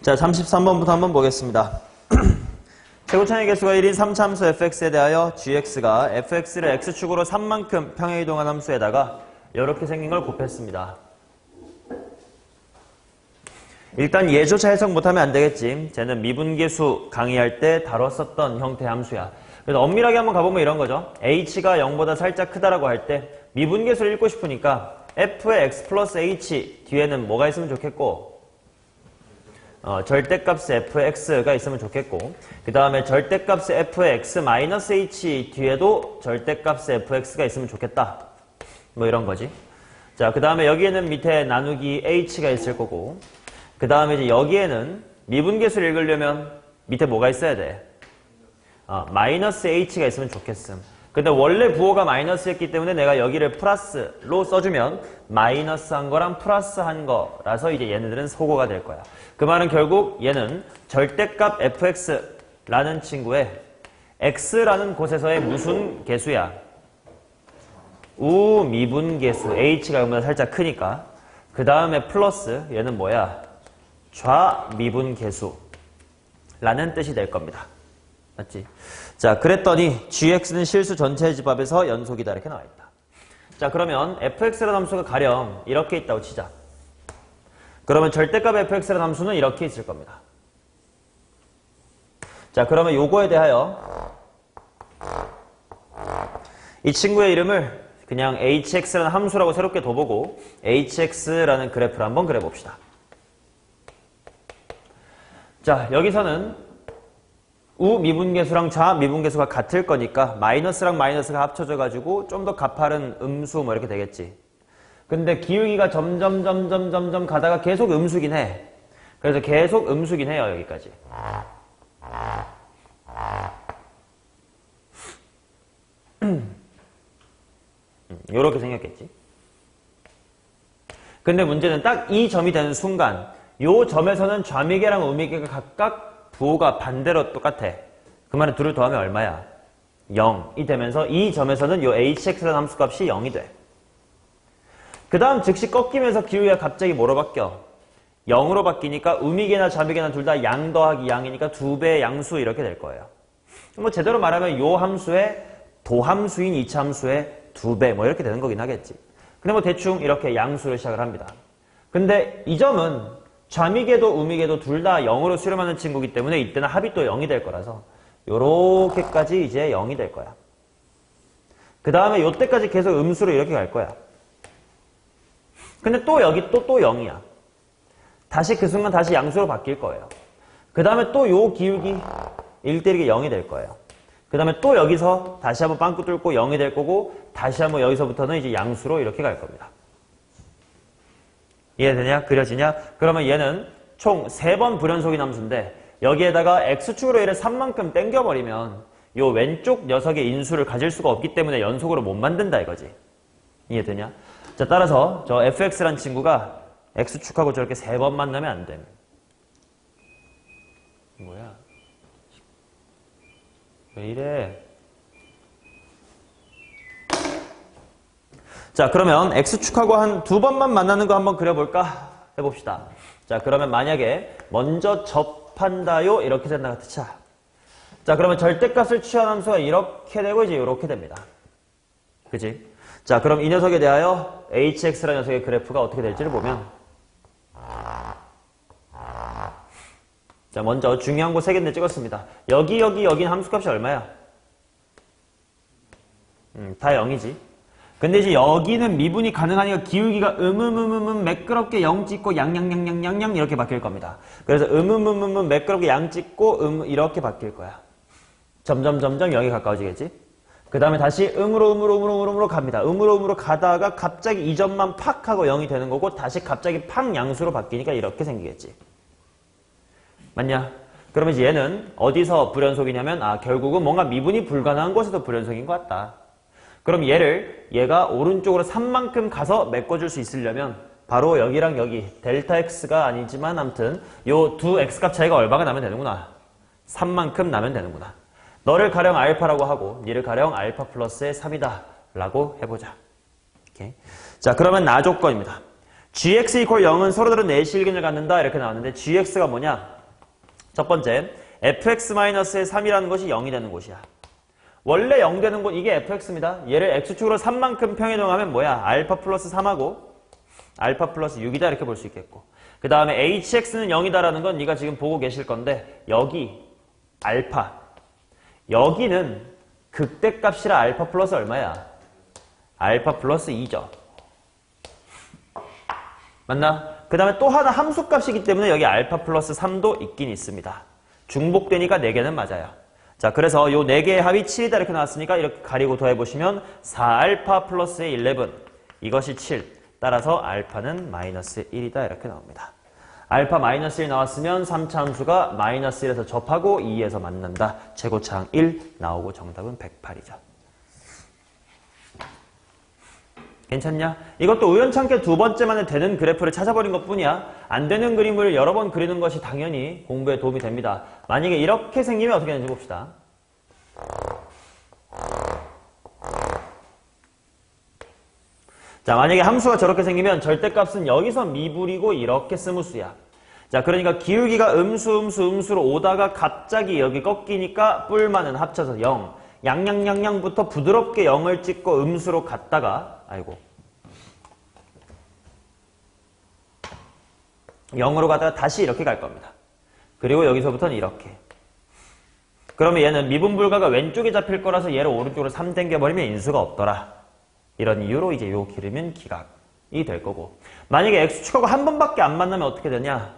자, 33번부터 한번 보겠습니다. 최고차의 개수가 1인 3차함수 fx에 대하여 gx가 fx를 x축으로 3만큼 평행이동한 함수에다가 이렇게 생긴 걸 곱했습니다. 일단 얘조차 해석 못하면 안 되겠지. 쟤는 미분계수 강의할 때 다뤘었던 형태의 함수야. 그래서 엄밀하게 한번 가보면 이런 거죠. h가 0보다 살짝 크다라고 할 때 미분계수를 읽고 싶으니까 f의 x 플러스 h 뒤에는 뭐가 있으면 좋겠고 절대값의 fx가 있으면 좋겠고 그 다음에 절대값의 f의 x 마이너스 h 뒤에도 절대값의 fx가 있으면 좋겠다. 뭐 이런 거지. 자, 그 다음에 여기에는 밑에 나누기 h가 있을 거고 그 다음에 이제 여기에는 미분계수를 읽으려면 밑에 뭐가 있어야 돼? 마이너스 h가 있으면 좋겠음. 근데 원래 부호가 마이너스였기 때문에 내가 여기를 플러스로 써주면 마이너스 한 거랑 플러스 한 거라서 이제 얘네들은 소거가 될 거야. 그 말은 결국 얘는 절대값 fx라는 친구의 x라는 곳에서의 무슨 계수야? 우미분계수 h가 0보다 살짝 크니까 그 다음에 플러스 얘는 뭐야? 좌미분계수라는 뜻이 될 겁니다. 맞지? 자, 그랬더니 gx는 실수 전체의 집합에서 연속이다 이렇게 나와 있다. 자, 그러면 fx라는 함수가 가령 이렇게 있다고 치자. 그러면 절대값 fx라는 함수는 이렇게 있을 겁니다. 자, 그러면 요거에 대하여 이 친구의 이름을 그냥 hx라는 함수라고 새롭게 둬보고 hx라는 그래프를 한번 그려봅시다. 자, 여기서는 우미분계수랑 좌미분계수가 같을 거니까 마이너스랑 마이너스가 합쳐져가지고 좀 더 가파른 음수 뭐 이렇게 되겠지. 근데 기울기가 점점 가다가 계속 음수긴 해. 그래서 계속 음수긴 해요, 여기까지. 요렇게 생겼겠지. 근데 문제는 딱 이 점이 되는 순간 요 점에서는 좌미계랑 우미계가 각각 부호가 반대로 똑같아. 그 말은 둘을 더하면 얼마야? 0이 되면서 이 점에서는 요 hx라는 함수값이 0이 돼. 그 다음 즉시 꺾이면서 기울기가 갑자기 뭐로 바뀌어? 0으로 바뀌니까 우미계나 좌미계나 둘 다 양 더하기 양이니까 2배의 양수 이렇게 될 거예요. 뭐 제대로 말하면 요 함수의 도함수인 2차 함수의 2배 뭐 이렇게 되는 거긴 하겠지. 근데 뭐 대충 이렇게 양수를 시작을 합니다. 근데 이 점은 좌미계도 우미계도 둘 다 0으로 수렴하는 친구이기 때문에 이때는 합이 또 0이 될 거라서 요렇게까지 이제 0이 될 거야. 그 다음에 요때까지 계속 음수로 이렇게 갈 거야. 근데 또 여기 또 0이야. 다시 그 순간 다시 양수로 바뀔 거예요. 그 다음에 또 요 기울기 1대1이 0이 될 거예요. 그 다음에 또 여기서 다시 한번 빵꾸 뚫고 0이 될 거고 다시 한번 여기서부터는 이제 양수로 이렇게 갈 겁니다. 이해되냐? 그려지냐? 그러면 얘는 총 3번 불연속인 함수인데 여기에다가 x축으로 얘를 3만큼 땡겨버리면 요 왼쪽 녀석의 인수를 가질 수가 없기 때문에 연속으로 못 만든다 이거지. 이해되냐? 자, 따라서 저 fx란 친구가 x축하고 저렇게 3번 만나면 안 됨. 뭐야? 왜 이래? 자, 그러면 x축하고 한 2번만 만나는 거 한번 그려볼까? 해봅시다. 자, 그러면 만약에 먼저 접한다요 이렇게 된다 같으자. 자, 그러면 절대값을 취한 함수가 이렇게 되고 이제 이렇게 됩니다. 그치? 자, 그럼 이 녀석에 대하여 hx라는 녀석의 그래프가 어떻게 될지를 보면 자, 먼저 중요한 거 3개인데 찍었습니다. 여기는 함수값이 얼마야? 다 0이지. 근데 이제 여기는 미분이 가능하니까 기울기가 매끄럽게 0 찍고 양양양양양양 이렇게 바뀔 겁니다. 그래서 매끄럽게 양 찍고 이렇게 바뀔 거야. 점점 0이 가까워지겠지? 그 다음에 다시 음으로 갑니다. 음으로 가다가 갑자기 이 점만 팍 하고 0이 되는 거고 다시 갑자기 팍 양수로 바뀌니까 이렇게 생기겠지. 맞냐? 그러면 이제 얘는 어디서 불연속이냐면 결국은 뭔가 미분이 불가능한 곳에서 불연속인 것 같다. 그럼 얘가 오른쪽으로 3만큼 가서 메꿔줄 수 있으려면 바로 여기랑 여기 델타 x가 아니지만 아무튼 요 두 x값 차이가 얼마가 나면 되는구나. 3만큼 나면 되는구나. 너를 가령 알파라고 하고 니를 가령 알파 플러스의 3이다 라고 해보자. 오케이. 자, 그러면 나 조건입니다. gx = 0은 서로 다른 내실근을 갖는다 이렇게 나왔는데 gx가 뭐냐? 첫 번째, fx-의 3이라는 것이 0이 되는 곳이야. 원래 0 되는 곳, 이게 fx입니다. 얘를 x축으로 3만큼 평이동하면 뭐야? 알파 플러스 3하고 알파 플러스 6이다 이렇게 볼 수 있겠고, 그 다음에 hx는 0이다라는 건 네가 지금 보고 계실 건데, 여기 알파, 여기는 극대값이라 알파 플러스 얼마야? 알파 플러스 2죠. 맞나? 그 다음에 또 하나 함수값이기 때문에 여기 알파 플러스 3도 있긴 있습니다. 중복되니까 4개는 맞아요. 자, 그래서 요 4개의 합이 7이다 이렇게 나왔으니까 이렇게 가리고 더해보시면 4알파 플러스의 11, 이것이 7. 따라서 알파는 마이너스 1이다 이렇게 나옵니다. 알파 마이너스 1 나왔으면 3차 함수가 마이너스 1에서 접하고 2에서 만난다. 최고차항 1 나오고 정답은 108이죠. 괜찮냐? 이것도 우연찮게 두 번째 만에 되는 그래프를 찾아버린 것뿐이야. 안 되는 그림을 여러 번 그리는 것이 당연히 공부에 도움이 됩니다. 만약에 이렇게 생기면 어떻게 되는지 봅시다. 자, 만약에 함수가 저렇게 생기면 절대값은 여기서 미분이고 이렇게 스무스야. 자, 그러니까 기울기가 음수로 오다가 갑자기 여기 꺾이니까 뿔만은 합쳐서 0. 양양양양부터 부드럽게 0을 찍고 음수로 갔다가, 아이고, 0으로 가다가 다시 이렇게 갈 겁니다. 그리고 여기서부터는 이렇게. 그러면 얘는 미분불가가 왼쪽에 잡힐 거라서 얘를 오른쪽으로 3 당겨버리면 인수가 없더라. 이런 이유로 이제 요 기름은 기각이 될 거고, 만약에 x축하고 한 번밖에 안 만나면 어떻게 되냐?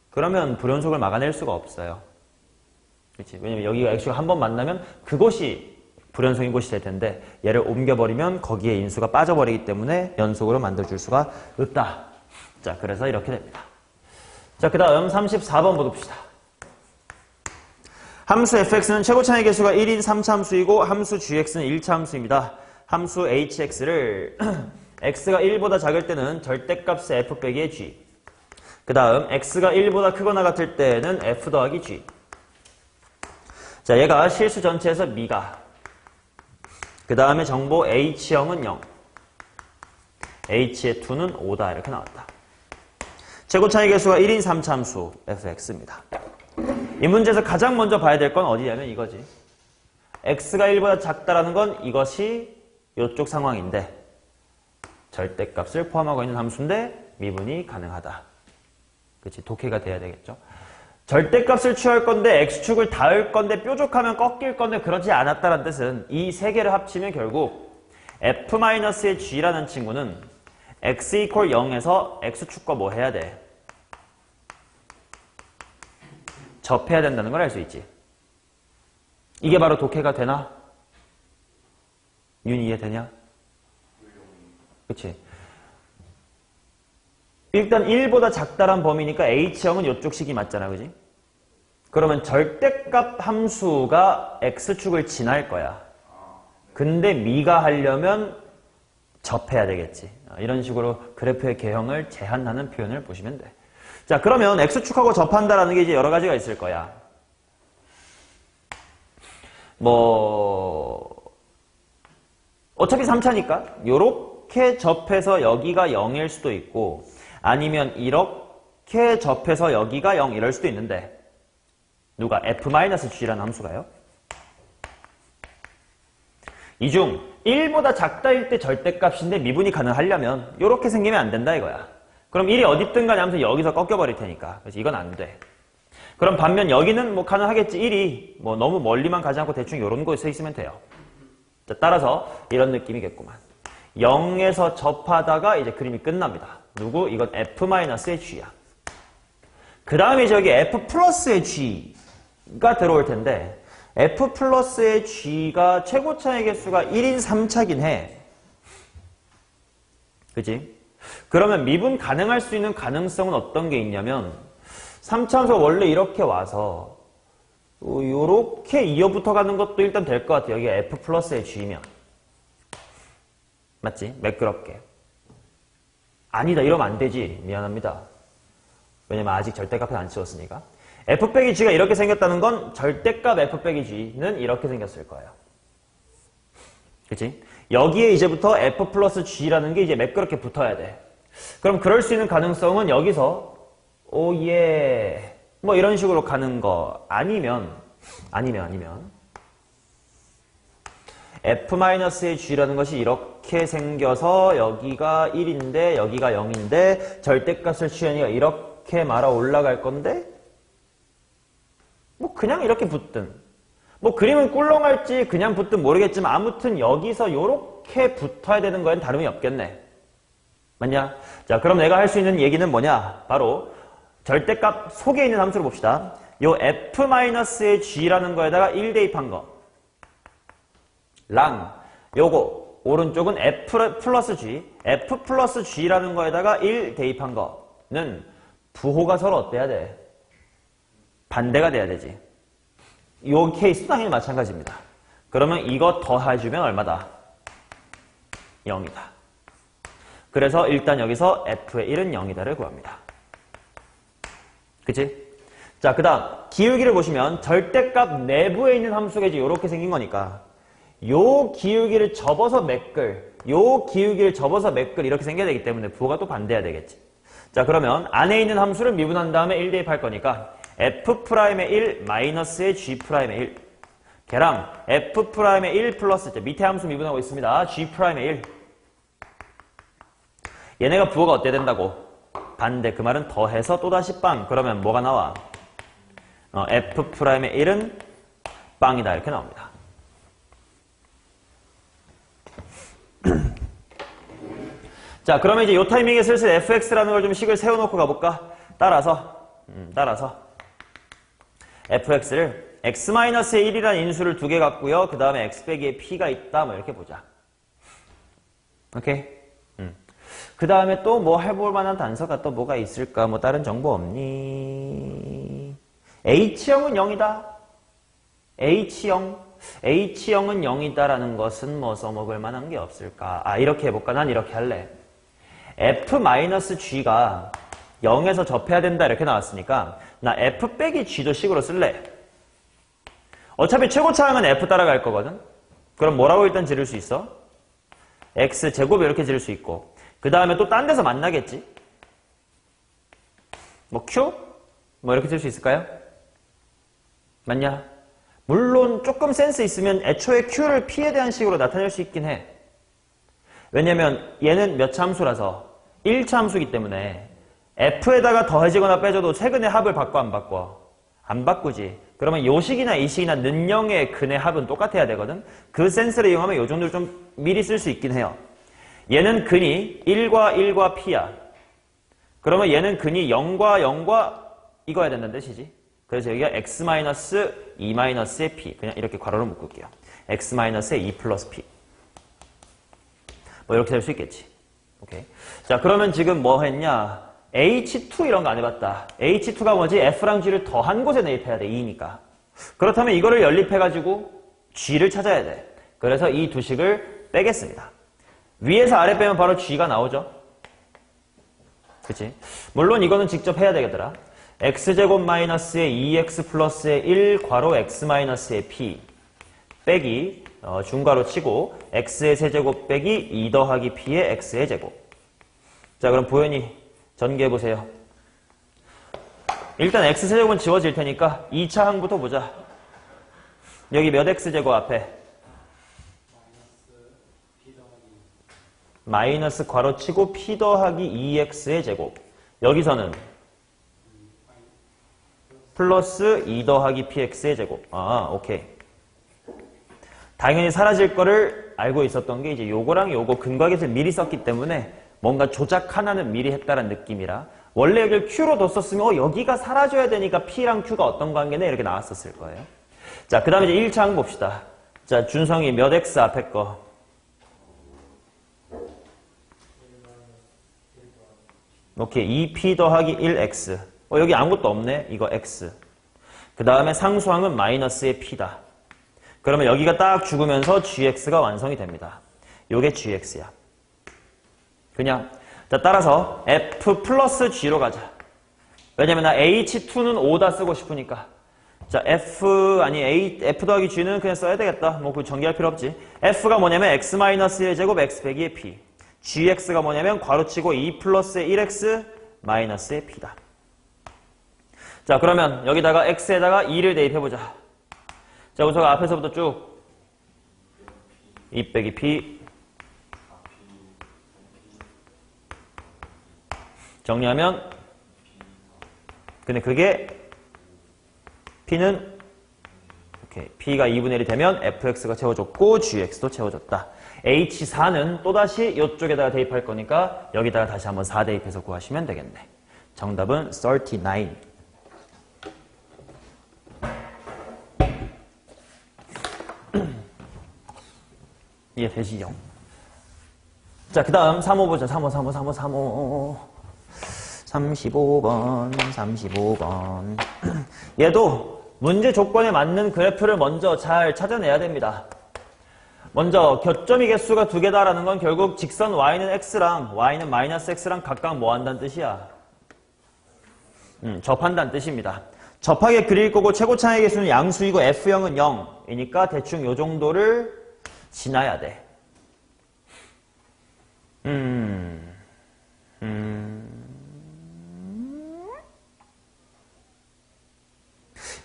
그러면 불연속을 막아낼 수가 없어요. 그렇지? 왜냐면 여기가 x축 한 번 만나면 그곳이 불연속인 곳이 될 텐데, 얘를 옮겨버리면 거기에 인수가 빠져버리기 때문에 연속으로 만들어줄 수가 없다. 자, 그래서 이렇게 됩니다. 자, 그 다음 34번 봅시다. 함수 fx는 최고차의 개수가 1인 3차 함수이고 함수 gx는 1차 함수입니다. 함수 hx를 x가 1보다 작을 때는 절대값의 f 빼기의 g, 그 다음 x가 1보다 크거나 같을 때는 f 더하기 g. 자, 얘가 실수 전체에서 미가, 그 다음에 정보 h형은 0, h의 2는 5다 이렇게 나왔다. 최고차의 개수가 1인 3차 함수 fx입니다. 이 문제에서 가장 먼저 봐야 될 건 어디냐면 이거지. x가 1보다 작다라는 건 이것이 이쪽 상황인데 절대값을 포함하고 있는 함수인데 미분이 가능하다. 그치? 독해가 돼야 되겠죠. 절대값을 취할 건데 x축을 닿을 건데 뾰족하면 꺾일 건데 그러지 않았다는 뜻은 이 세 개를 합치면 결국 f-의 g라는 친구는 x = 0에서 x축과 뭐 해야 돼? 접해야 된다는 걸 알 수 있지. 이게 바로 독해가 되나? 윤 이해되냐? 그치? 일단 1보다 작다란 범위니까 h형은 이쪽 식이 맞잖아, 그지? 그러면 절대값 함수가 x축을 지날 거야. 근데 미가 하려면 접해야 되겠지. 이런 식으로 그래프의 개형을 제한하는 표현을 보시면 돼. 자, 그러면 x축하고 접한다라는 게 이제 여러 가지가 있을 거야. 어차피 3차니까 요렇게 접해서 여기가 0일 수도 있고, 아니면 이렇게 접해서 여기가 0 이럴 수도 있는데, 누가 f-g라는 함수가요? 이 중 1보다 작다일 때 절대값인데 미분이 가능하려면 이렇게 생기면 안 된다 이거야. 그럼 1이 어디 있든 간에 하면서 여기서 꺾여버릴 테니까. 그래서 이건 안 돼. 그럼 반면 여기는 뭐 가능하겠지. 1이 뭐 너무 멀리만 가지 않고 대충 이런 곳에 있으면 돼요. 자, 따라서 이런 느낌이겠구만. 0에서 접하다가 이제 그림이 끝납니다. 누구? 이건 f-의 g야. 그 다음에 저기 f+의 g가 들어올 텐데, f+의 g가 최고차의 개수가 1인 3차긴 해. 그치? 그러면 미분 가능할 수 있는 가능성은 어떤 게 있냐면, 3차 함수가 원래 이렇게 와서 요렇게 이어붙어 가는 것도 일단 될 것 같아요. 여기가 f+의 g면. 맞지? 매끄럽게. 아니다, 이러면 안 되지. 미안합니다. 왜냐면 아직 절대값은 안 치웠으니까. f 빼기 g가 이렇게 생겼다는 건 절대값 f 빼기 g는 이렇게 생겼을 거예요. 그치? 여기에 이제부터 f 플러스 g라는 게 이제 매끄럽게 붙어야 돼. 그럼 그럴 수 있는 가능성은 여기서 오예 뭐 이런 식으로 가는 거 아니면 f-의 g라는 것이 이렇게 생겨서 여기가 1인데 여기가 0인데 절대값을 취하니까 이렇게 말아 올라갈 건데 뭐 그냥 이렇게 붙든 뭐 그림은 꿀렁할지 그냥 붙든 모르겠지만 아무튼 여기서 요렇게 붙어야 되는 거엔 다름이 없겠네. 맞냐? 자, 그럼 내가 할 수 있는 얘기는 뭐냐? 바로 절대값 속에 있는 함수를 봅시다. 요 f-의 g라는 거에다가 1 대입한 거 랑 요거 오른쪽은 f 플러스 g f 플러스 g라는 거에다가 1 대입한 거는 부호가 서로 어때야 돼? 반대가 돼야 되지. 요 케이스도 당연히 마찬가지입니다. 그러면 이거 더해주면 얼마다? 0이다. 그래서 일단 여기서 f의 1은 0이다를 구합니다. 그치? 자, 그 다음 기울기를 보시면 절대값 내부에 있는 함수가 이제 이렇게 생긴 거니까 요 기울기를 접어서 매끌, 요 기울기를 접어서 매끌 이렇게 생겨야 되기 때문에 부호가 또 반대해야 되겠지. 자, 그러면 안에 있는 함수를 미분한 다음에 1 대입할 거니까 f'의 1 마이너스의 g'의 1 걔랑 f'의 1 플러스 밑에 함수 미분하고 있습니다. g'의 1 얘네가 부호가 어때야 된다고? 반대. 그 말은 더해서 또다시 빵. 그러면 뭐가 나와? f'의 1은 빵이다. 이렇게 나옵니다. 자, 그러면 이제 요 타이밍에 슬슬 fx라는 걸 좀 식을 세워놓고 가볼까? 따라서 fx를 x-의 1이라는 인수를 두 개 갖고요. 그 다음에 x 빼기에 p가 있다. 뭐 이렇게 보자. 오케이? 그 다음에 또 뭐 해볼 만한 단서가 또 뭐가 있을까? 뭐 다른 정보 없니? h형은 0이다. h형. h형은 0이다라는 것은 뭐 써먹을 만한 게 없을까? 아, 이렇게 해볼까? 난 이렇게 할래. f-g가 0에서 접해야 된다 이렇게 나왔으니까 나 f 빼기 g도 식으로 쓸래. 어차피 최고차항은 f 따라갈 거거든. 그럼 뭐라고 일단 지를 수 있어? x제곱 이렇게 지를 수 있고 그 다음에 또 딴 데서 만나겠지. 뭐 q? 뭐 이렇게 질 수 있을까요? 맞냐? 물론 조금 센스 있으면 애초에 q를 p에 대한 식으로 나타낼 수 있긴 해. 왜냐면 얘는 몇 차 함수라서 1차 함수이기 때문에 f에다가 더해지거나 빼줘도 최근의 합을 바꿔 안 바꿔? 안 바꾸지. 그러면 요 식이나 이 식이나 는영의 근의 합은 똑같아야 되거든. 그 센스를 이용하면 요 정도를 좀 미리 쓸 수 있긴 해요. 얘는 근이 1과 1과 p야. 그러면 얘는 근이 0과 0과 이거야 된다는 뜻이지. 그래서 여기가 x-2-의 p 그냥 이렇게 괄호로 묶을게요. x-의 2 플러스 p 뭐 이렇게 될 수 있겠지. 오케이. 자, 그러면 지금 뭐 했냐? h2 이런 거 안 해봤다. h2가 뭐지? f랑 g를 더한 곳에 대입해야 돼. 2니까. 그렇다면 이거를 연립해가지고 g를 찾아야 돼. 그래서 이 두 식을 빼겠습니다. 위에서 아래 빼면 바로 g가 나오죠. 그치? 물론 이거는 직접 해야 되겠더라. x제곱 마이너스의 2x 플러스의 1 괄호 x-의 p 빼기 중괄호 치고 x의 세제곱 빼기 2 더하기 p의 x의 제곱. 자, 그럼 보현이 전개해보세요. 일단 x세제곱은 지워질 테니까 2차 항부터 보자. 여기 몇 x제곱 앞에? 마이너스 괄호 치고 p 더하기 2x의 제곱. 여기서는 플러스 2 더하기 px의 제곱. 아, 오케이. 당연히 사라질 거를 알고 있었던 게 이제 요거랑 요거 근과계를 미리 썼기 때문에 뭔가 조작 하나는 미리 했다는 느낌이라 원래 여기를 q로 뒀었으면 여기가 사라져야 되니까 p랑 q가 어떤 관계네 이렇게 나왔었을 거예요. 자, 그 다음에 이제 1차 항 봅시다. 자, 준성이 몇 x 앞에 거? 오케이. 2p 더하기 1x. 여기 아무것도 없네. 이거 x. 그 다음에 상수항은 마이너스의 p다. 그러면 여기가 딱 죽으면서 gx가 완성이 됩니다. 요게 gx야. 그냥. 자, 따라서 f 플러스 g로 가자. 왜냐면 나 h2는 5다 쓰고 싶으니까. 자, f 더하기 g는 그냥 써야 되겠다. 뭐 그 전개할 필요 없지. f가 뭐냐면 x-1 제곱 x 빼기의 p. gx가 뭐냐면 괄호치고 2 플러스의 1x 마이너스의 p다. 자, 그러면 여기다가 x에다가 2를 대입해보자. 자, 우선 앞에서부터 쭉 2 빼기 p 정리하면 근데 그게 p는 이렇게 p가 2분의 1이 되면 fx가 채워졌고 gx도 채워졌다. h4는 또다시 이쪽에다가 대입할 거니까 여기다가 다시 한번 4 대입해서 구하시면 되겠네. 정답은 39. 이해되시죠? 자, 그 다음 3호 보자. 3호. 35번. 얘도 문제 조건에 맞는 그래프를 먼저 잘 찾아내야 됩니다. 먼저 교점이 개수가 두 개다라는 건 결국 직선 y는 x랑 y는 마이너스 x랑 각각 뭐 한다는 뜻이야? 접한다는 뜻입니다. 접하게 그릴 거고 최고차의 개수는 양수이고 f0은 0이니까 대충 요 정도를 지나야 돼.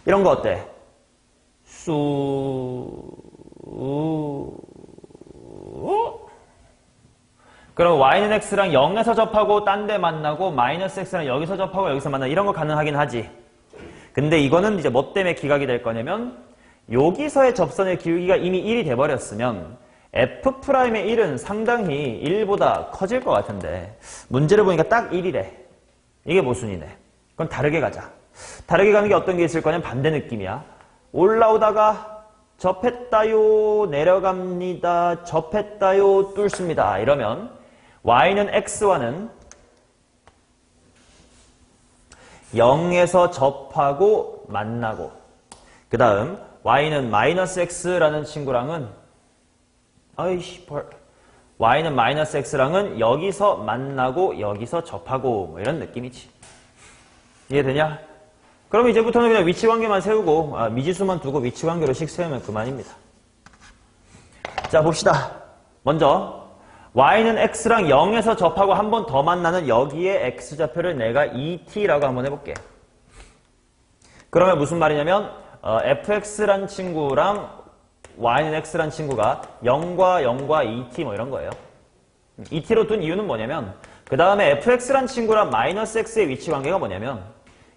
이런 거 어때? 그럼 y는 x랑 0에서 접하고 딴 데 만나고 마이너스 x랑 여기서 접하고 여기서 만나 이런 거 가능하긴 하지. 근데 이거는 이제 뭐 때문에 기각이 될 거냐면 여기서의 접선의 기울기가 이미 1이 돼버렸으면 f'의 1은 상당히 1보다 커질 것 같은데 문제를 보니까 딱 1이래. 이게 모순이네. 그럼 다르게 가자. 다르게 가는 게 어떤 게 있을 거냐면 반대 느낌이야. 올라오다가 접했다요, 내려갑니다, 접했다요, 뚫습니다. 이러면 y는 x와는 0에서 접하고 만나고 그 다음 y는 마이너스 x라는 친구랑은 y는 마이너스 x랑은 여기서 만나고 여기서 접하고 뭐 이런 느낌이지. 이해되냐? 그럼 이제부터는 그냥 위치관계만 세우고 미지수만 두고 위치관계로 식 세우면 그만입니다. 자, 봅시다. 먼저 y는 x랑 0에서 접하고 한 번 더 만나는 여기에 x좌표를 내가 2t라고 한번 해볼게. 그러면 무슨 말이냐면 fx란 친구랑 y는 x란 친구가 0과 2t 뭐 이런 거예요. 2t로 둔 이유는 뭐냐면 그 다음에 fx란 친구랑 마이너스 x의 위치관계가 뭐냐면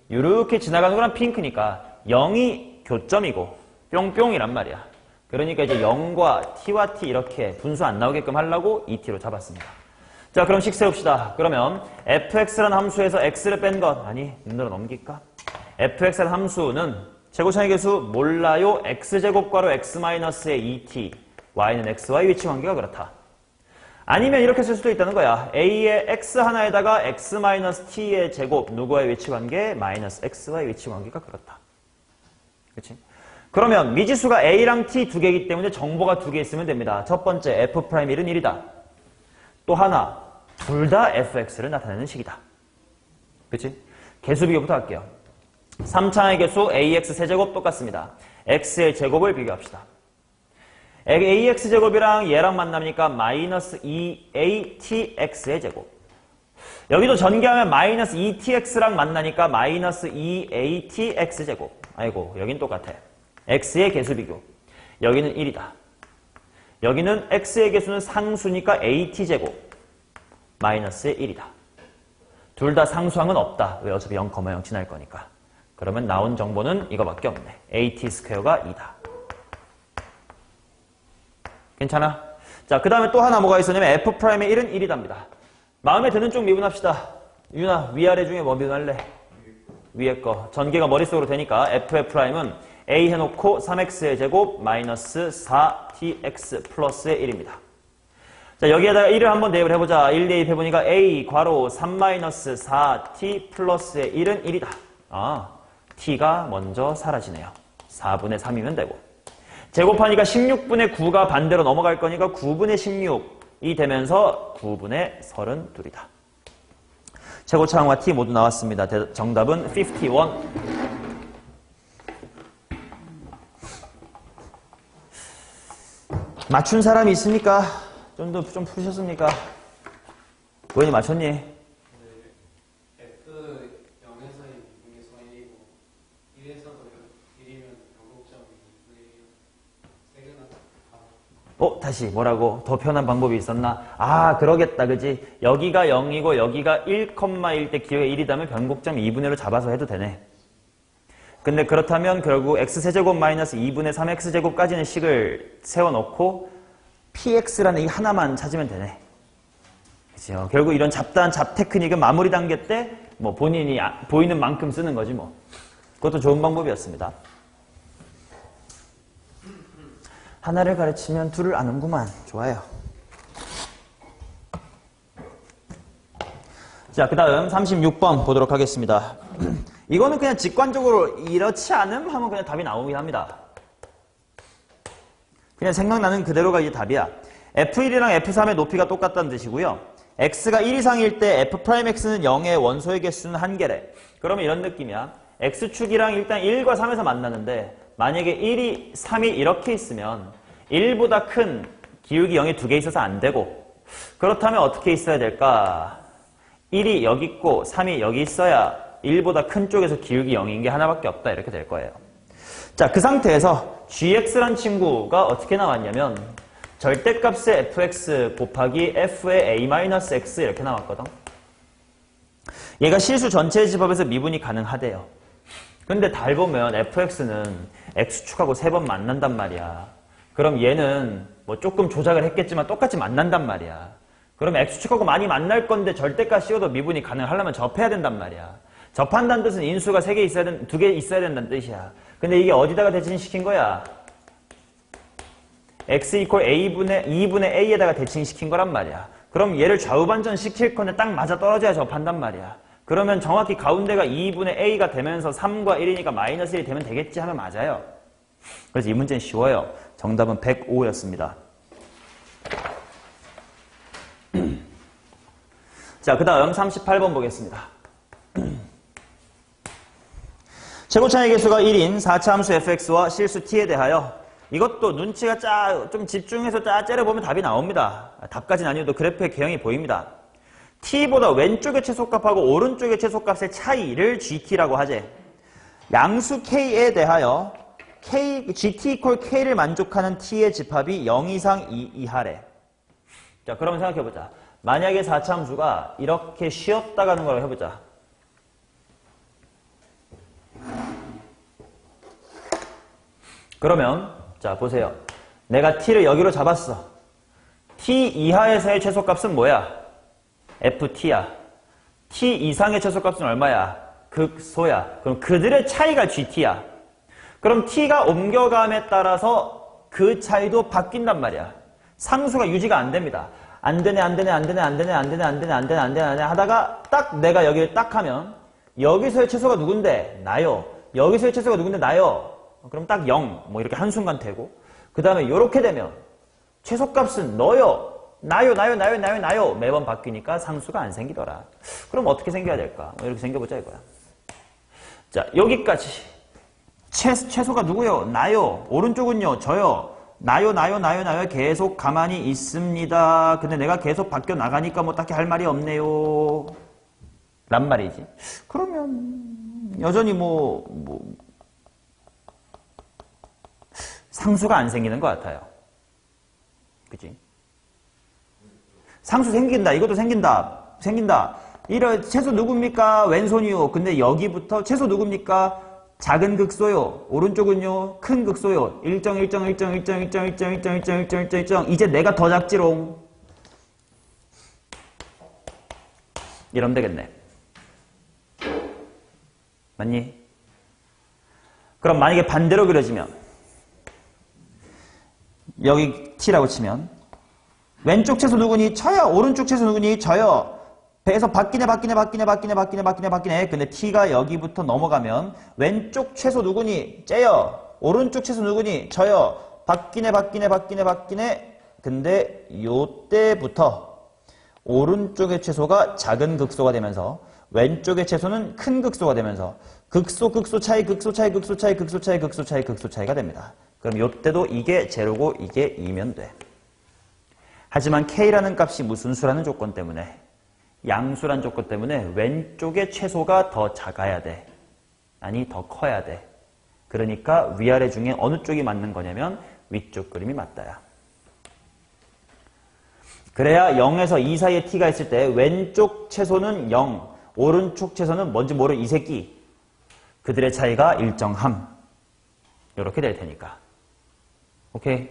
이렇게 지나가는 거랑 핑크니까 0이 교점이고 뿅뿅이란 말이야. 그러니까 이제 0과 t와 t 이렇게 분수 안 나오게끔 하려고 2t로 잡았습니다. 자, 그럼 식 세웁시다. 그러면 fx라는 함수에서 x를 뺀 것 아니 눈으로 넘길까? fx라는 함수는 최고차의 개수 몰라요. x제곱과로 x-의 2t y는 x와의 위치관계가 그렇다. 아니면 이렇게 쓸 수도 있다는 거야. a의 x 하나에다가 x-t의 제곱 누구와의 위치관계? 마이너스 x와의 위치관계가 그렇다. 그렇지? 그러면 미지수가 a랑 t 두 개이기 때문에 정보가 두 개 있으면 됩니다. 첫 번째 f'1은 1이다. 또 하나 둘 다 fx를 나타내는 식이다. 그렇지? 개수 비교부터 할게요. 3차의 개수 ax 세제곱 똑같습니다. x의 제곱을 비교합시다. ax제곱이랑 얘랑 만나니까 마이너스 2atx의 제곱. 여기도 전개하면 마이너스 2tx랑 만나니까 마이너스 2atx제곱. 아이고, 여긴 똑같아. x의 개수 비교. 여기는 1이다. 여기는 x의 개수는 상수니까 at제곱. 마이너스의 1이다. 둘 다 상수항은 없다. 왜? 어차피 0,0 지날 거니까. 그러면 나온 정보는 이거밖에 없네. at 스퀘어가 2다. 괜찮아? 자, 그 다음에 또 하나 뭐가 있었냐면 f'의 1은 1이답니다. 마음에 드는 쪽 미분합시다. 유나, 위아래 중에 뭐 미분할래? 위에 거. 전개가 머릿속으로 되니까 f'은 a 해놓고 3x의 제곱 마이너스 4tx 플러스의 1입니다. 자, 여기에다가 1을 한번 대입을 해보자. 1 대입해보니까 a 괄호 3-4t 플러스의 1은 1이다. t가 먼저 사라지네요. 4분의 3이면 되고. 제곱하니까 16분의 9가 반대로 넘어갈 거니까 9분의 16이 되면서 9분의 32이다. 최고차항과 t 모두 나왔습니다. 정답은 51. 맞춘 사람이 있습니까? 좀 푸셨습니까? 고현이 맞췄니? F 0에서의 미분계수가 1이고 다시 뭐라고? 더 편한 방법이 있었나? 아, 그러겠다, 그지? 여기가 0이고 여기가 1,1 때 기호가 1이다면 변곡점 2분의 1로 잡아서 해도 되네. 근데 그렇다면 결국 x세제곱 마이너스 2분의 3x제곱까지는 식을 세워놓고 px라는 이 하나만 찾으면 되네. 그죠? 결국 이런 잡다한 잡 테크닉은 마무리 단계 때 뭐 본인이 보이는 만큼 쓰는 거지 뭐. 그것도 좋은 방법이었습니다. 하나를 가르치면 둘을 아는구만. 좋아요. 자, 그 다음 36번 보도록 하겠습니다. 이거는 그냥 직관적으로 이렇지 않음 하면 그냥 답이 나오긴 합니다. 그냥 생각나는 그대로가 이게 답이야. F1이랑 F3의 높이가 똑같다는 뜻이고요. x가 1 이상일 때 f'x는 0의 원소의 개수는 1개래. 그러면 이런 느낌이야. x축이랑 일단 1과 3에서 만나는데 만약에 1이 3이 이렇게 있으면 1보다 큰 기울기 0이 2개 있어서 안 되고, 그렇다면 어떻게 있어야 될까? 1이 여기 있고 3이 여기 있어야 1보다 큰 쪽에서 기울기 0인 게 하나밖에 없다. 이렇게 될 거예요. 자, 그 상태에서 gx란 친구가 어떻게 나왔냐면 절대값의 fx 곱하기 f의 a-x 이렇게 나왔거든. 얘가 실수 전체의 집합에서 미분이 가능하대요. 근데 달 보면 fx는 x축하고 3번 만난단 말이야. 그럼 얘는 뭐 조금 조작을 했겠지만 똑같이 만난단 말이야. 그러면 x축하고 많이 만날 건데 절대값 씌워도 미분이 가능하려면 접해야 된단 말이야. 접한다는 뜻은 인수가 2개 있어야 된다는 뜻이야. 근데 이게 어디다가 대칭시킨 거야? x 이퀄 2분의 a에다가 대칭시킨 거란 말이야. 그럼 얘를 좌우반전 시킬 건데 딱 맞아 떨어져야 접한단 말이야. 그러면 정확히 가운데가 2분의 a가 되면서 3과 1이니까 마이너스 1이 되면 되겠지 하면 맞아요. 그래서 이 문제는 쉬워요. 정답은 105였습니다. 자, 그 다음 38번 보겠습니다. 최고차의 개수가 1인 4차 함수 fx와 실수 t에 대하여 이것도 눈치가 좀 집중해서 째려보면 답이 나옵니다. 답까지는 아니어도 그래프의 개형이 보입니다. t보다 왼쪽의 최소값하고 오른쪽의 최소값의 차이를 gt라고 하재. 양수 k에 대하여 gt 이퀄 k를 만족하는 t의 집합이 0 이상 2 이하래. 자, 그러면 생각해보자. 만약에 4차 함수가 이렇게 쉬었다 가는 걸 해보자. 그러면 자, 보세요. 내가 t를 여기로 잡았어. t 이하에서의 최소값은 뭐야? ft야. t 이상의 최소값은 얼마야? 극소야. 그럼 그들의 차이가 gt야. 그럼 t가 옮겨감에 따라서 그 차이도 바뀐단 말이야. 상수가 유지가 안 됩니다. 안 되네 하다가 딱 내가 여기를 딱 하면 여기서의 최소가 누군데? 나요. 여기서의 최소가 누군데? 나요. 그럼 딱 0, 뭐 이렇게 한순간 되고, 그 다음에 이렇게 되면 최소값은 너요, 나요 매번 바뀌니까 상수가 안 생기더라. 그럼 어떻게 생겨야 될까? 이렇게 생겨보자 이거야. 자, 여기까지 최소가 누구요? 나요. 오른쪽은요? 저요. 나요 계속 가만히 있습니다. 근데 내가 계속 바뀌어 나가니까 뭐 딱히 할 말이 없네요 란 말이지. 그러면 여전히 상수가 안 생기는 것 같아요. 그치? 상수 생긴다. 이것도 생긴다. 이런 채소 누굽니까? 왼손이요. 근데 여기부터 채소 누굽니까? 작은 극소요. 오른쪽은요. 큰 극소요. 일정. 이제 내가 더 작지롱. 이러면 되겠네. 맞니? 그럼 만약에 반대로 그려지면 여기 t라고 치면 왼쪽 채소 누구니? 저요. 오른쪽 채소 누구니? 저요. 배에서 바뀌네. 근데 t가 여기부터 넘어가면 왼쪽 채소 누구니? 째요. 오른쪽 채소 누구니? 저요. 바뀌네. 근데 요때부터 오른쪽의 채소가 작은 극소가 되면서 왼쪽의 채소는 큰 극소가 되면서 극소 차이가 됩니다. 그럼 요때도 이게 제로고 이게 2면 돼. 하지만 k라는 값이 무슨 수라는 조건 때문에, 양수란 조건 때문에 왼쪽의 최소가 더 작아야 돼. 아니 더 커야 돼. 그러니까 위아래 중에 어느 쪽이 맞는 거냐면 위쪽 그림이 맞다야. 그래야 0에서 2 사이에 t가 있을 때 왼쪽 채소는 0, 오른쪽 채소는 뭔지 모르는 이 새끼. 그들의 차이가 일정함. 이렇게 될 테니까. 오케이?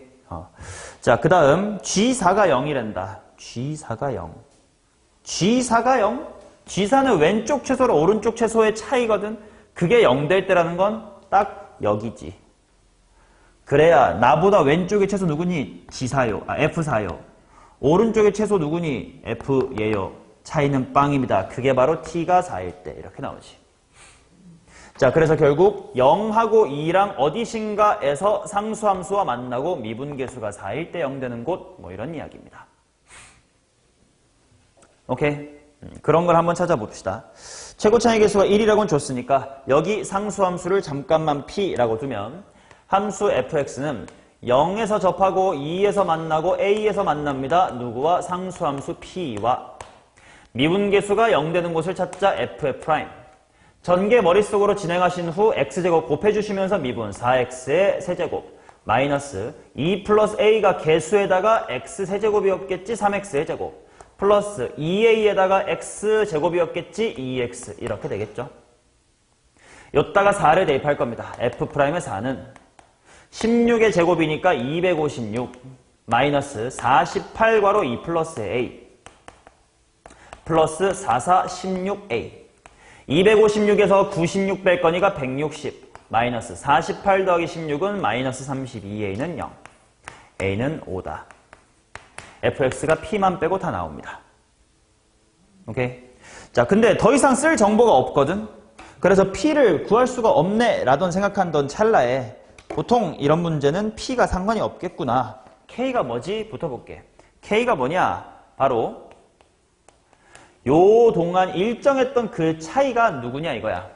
자, 그 다음 G4가 0이란다. G4가 0. G4가 0? G4는 왼쪽 채소랑 오른쪽 채소의 차이거든. 그게 0 될 때라는 건 딱 여기지. 그래야 나보다 왼쪽의 채소 누구니? G4요. F4요. 오른쪽의 채소 누구니? F예요. 차이는 빵입니다. 그게 바로 T가 4일 때 이렇게 나오지. 자, 그래서 결국 0하고 2랑 어디신가에서 상수함수와 만나고 미분계수가 4일 때 0 되는 곳, 뭐 이런 이야기입니다. 오케이? 그런 걸 한번 찾아봅시다. 최고차이 계수가 1이라고는 줬으니까 여기 상수함수를 잠깐만 P라고 두면 함수 fx는 0에서 접하고 2에서 만나고 a에서 만납니다. 누구와? 상수함수 P와. 미분계수가 0 되는 곳을 찾자 f'F'. 전개 머릿속으로 진행하신 후 x제곱 곱해주시면서 미분 4x의 세제곱 마이너스 2 플러스 a가 개수에다가 x 세제곱이었겠지 3x의 제곱 플러스 2a에다가 x제곱이었겠지 2x 이렇게 되겠죠. 요따가 4를 대입할 겁니다. f'의 4는 16의 제곱이니까 256 마이너스 48괄호 2 플러스 a 플러스 44 16a 256에서 96 뺄 거니까 160 마이너스 48 더하기 16은 마이너스 32a는 0 a는 5다. fx가 p만 빼고 다 나옵니다. 오케이? 자, 근데 더 이상 쓸 정보가 없거든? 그래서 p를 구할 수가 없네 라던 생각한던 찰나에 보통 이런 문제는 p가 상관이 없겠구나. k가 뭐지? 붙어볼게. k가 뭐냐? 바로 요 동안 일정했던 그 차이가 누구냐 이거야.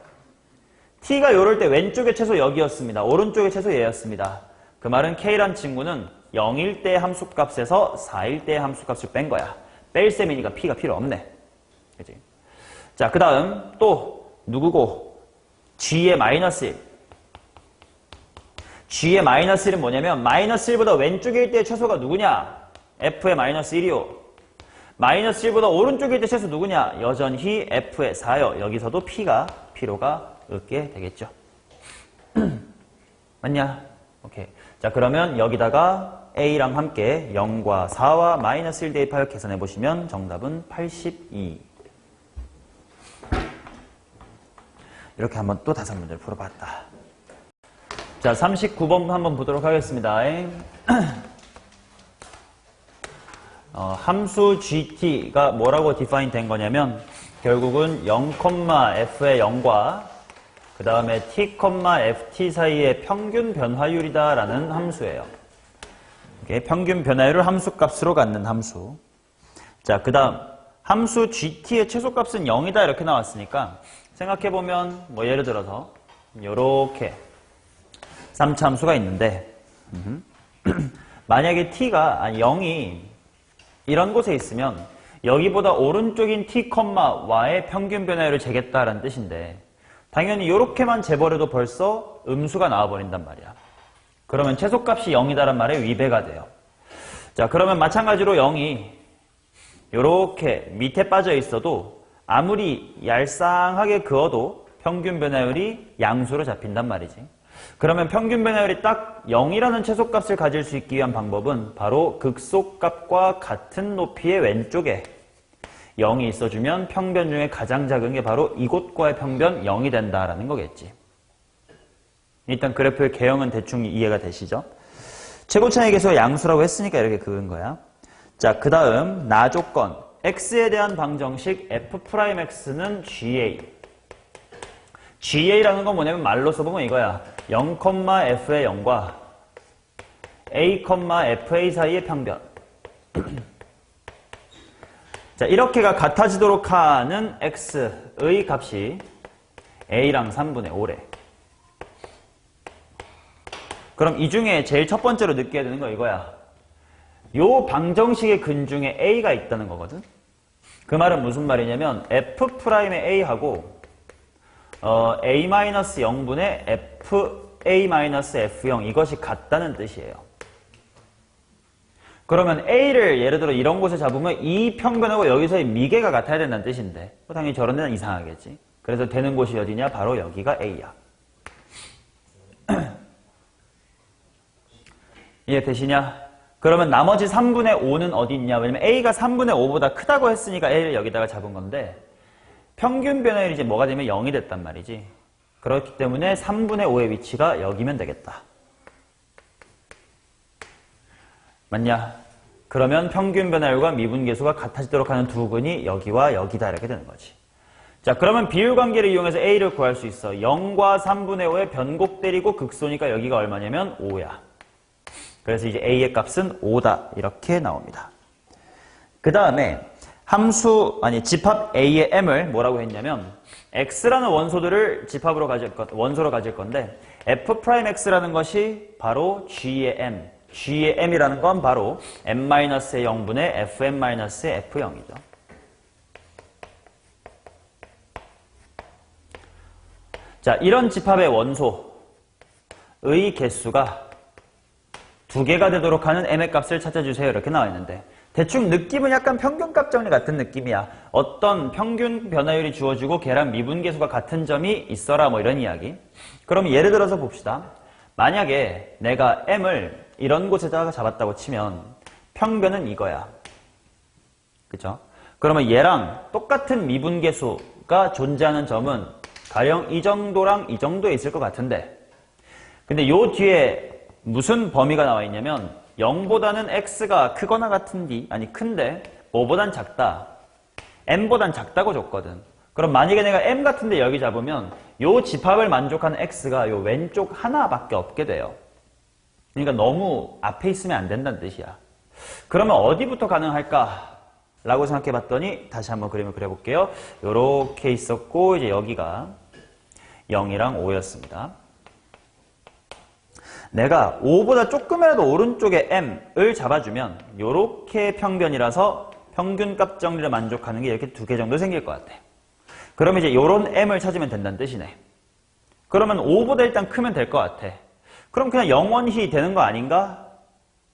t가 요럴 때 왼쪽의 채소 여기였습니다. 오른쪽의 채소 얘였습니다. 그 말은 k란 친구는 0일 때 함수값에서 4일 때 함수값을 뺀 거야. 뺄 셈이니까 p가 필요 없네. 그치? 자, 그 다음 또 누구고? g의 마이너스 1. g의 마이너스 1은 뭐냐면 마이너스 1보다 왼쪽일 때 최소가 누구냐? f의 마이너스 1이요. 마이너스 1보다 오른쪽일 때 최소 누구냐? 여전히 f의 4요. 여기서도 p가 필요가 없게 되겠죠. 맞냐? 오케이. 자, 그러면 여기다가 a랑 함께 0과 4와 마이너스 1 대입하여 계산해 보시면 정답은 82. 이렇게 한번 또 다섯 문제를 풀어봤다. 자, 39번 한번 보도록 하겠습니다. 함수 gt가 뭐라고 디파인 된 거냐면 결국은 0,f의 0과 그 다음에 t, ft 사이의 평균 변화율이다 라는 함수예요. 평균 변화율을 함수값으로 갖는 함수. 자, 그 다음 함수 gt의 최소값은 0이다 이렇게 나왔으니까 생각해보면 뭐 예를 들어서 요렇게 3차 함수가 있는데 만약에 t가 0이 이런 곳에 있으면 여기보다 오른쪽인 t, y의 평균 변화율을 재겠다라는 뜻인데 당연히 이렇게만 재버려도 벌써 음수가 나와버린단 말이야. 그러면 최소값이 0이다란 말에 위배가 돼요. 자, 그러면 마찬가지로 0이 이렇게 밑에 빠져 있어도 아무리 얄쌍하게 그어도 평균 변화율이 양수로 잡힌단 말이지. 그러면 평균 변화율이 딱 0이라는 최소값을 가질 수 있기 위한 방법은 바로 극소값과 같은 높이의 왼쪽에 0이 있어주면 평변 중에 가장 작은 게 바로 이곳과의 평변 0이 된다라는 거겠지. 일단 그래프의 개형은 대충 이해가 되시죠? 최고차이 계수가 양수라고 했으니까 이렇게 그은 거야. 자, 그 다음 나조건 x에 대한 방정식 f'x는 ga. ga라는 건 뭐냐면 말로 써보면 이거야. 0,f의 0과 a, fa 사이의 평변. 자, 이렇게가 같아지도록 하는 x의 값이 a랑 3분의 5래. 그럼 이 중에 제일 첫 번째로 느껴야 되는 거 이거야. 요 방정식의 근 중에 a가 있다는 거거든. 그 말은 무슨 말이냐면 f'의 a하고 a-0분의 fa-f0 이것이 같다는 뜻이에요. 그러면 A를 예를 들어 이런 곳에 잡으면 이 평변하고 여기서의 미계가 같아야 된다는 뜻인데 당연히 저런 데는 이상하겠지. 그래서 되는 곳이 어디냐? 바로 여기가 A야. 이해되시냐? 그러면 나머지 3분의 5는 어디 있냐? 왜냐면 A가 3분의 5보다 크다고 했으니까 A를 여기다가 잡은 건데 평균 변화율이 이제 뭐가 되면 0이 됐단 말이지. 그렇기 때문에 3분의 5의 위치가 여기면 되겠다. 맞냐? 그러면 평균 변화율과 미분계수가 같아지도록 하는 두 근이 여기와 여기다 이렇게 되는 거지. 자, 그러면 비율관계를 이용해서 A를 구할 수 있어. 0과 3분의 5의 변곡 때리고 극소니까 여기가 얼마냐면 5야. 그래서 이제 A의 값은 5다. 이렇게 나옵니다. 그 다음에 집합 A의 M을 뭐라고 했냐면 X라는 원소들을 집합으로 원소로 가질 건데 F'X라는 것이 바로 G의 M. G의 M이라는 건 바로 M-의 0분의 Fm-의 F0이죠. 자, 이런 집합의 원소의 개수가 2개가 되도록 하는 M의 값을 찾아주세요. 이렇게 나와 있는데 대충 느낌은 약간 평균값 정리 같은 느낌이야. 어떤 평균 변화율이 주어지고 걔랑 미분계수가 같은 점이 있어라 뭐 이런 이야기. 그럼 예를 들어서 봅시다. 만약에 내가 M을 이런 곳에다가 잡았다고 치면 평변은 이거야. 그죠? 그러면 얘랑 똑같은 미분계수가 존재하는 점은 가령 이 정도랑 이 정도에 있을 것 같은데 근데 요 뒤에 무슨 범위가 나와 있냐면 0보다는 x가 크거나 같은디 아니 큰데 뭐보단 작다. m보단 작다고 줬거든. 그럼 만약에 내가 m 같은데 여기 잡으면 요 집합을 만족하는 x가 요 왼쪽 하나밖에 없게 돼요. 그러니까 너무 앞에 있으면 안 된다는 뜻이야. 그러면 어디부터 가능할까? 라고 생각해 봤더니 다시 한번 그림을 그려볼게요. 요렇게 있었고 이제 여기가 0이랑 5였습니다. 내가 5보다 조금이라도 오른쪽에 m을 잡아주면 요렇게 평변이라서 평균값 정리를 만족하는 게 이렇게 2개 정도 생길 것 같아. 그러면 이제 요런 m을 찾으면 된다는 뜻이네. 그러면 5보다 일단 크면 될 것 같아. 그럼 그냥 영원히 되는 거 아닌가?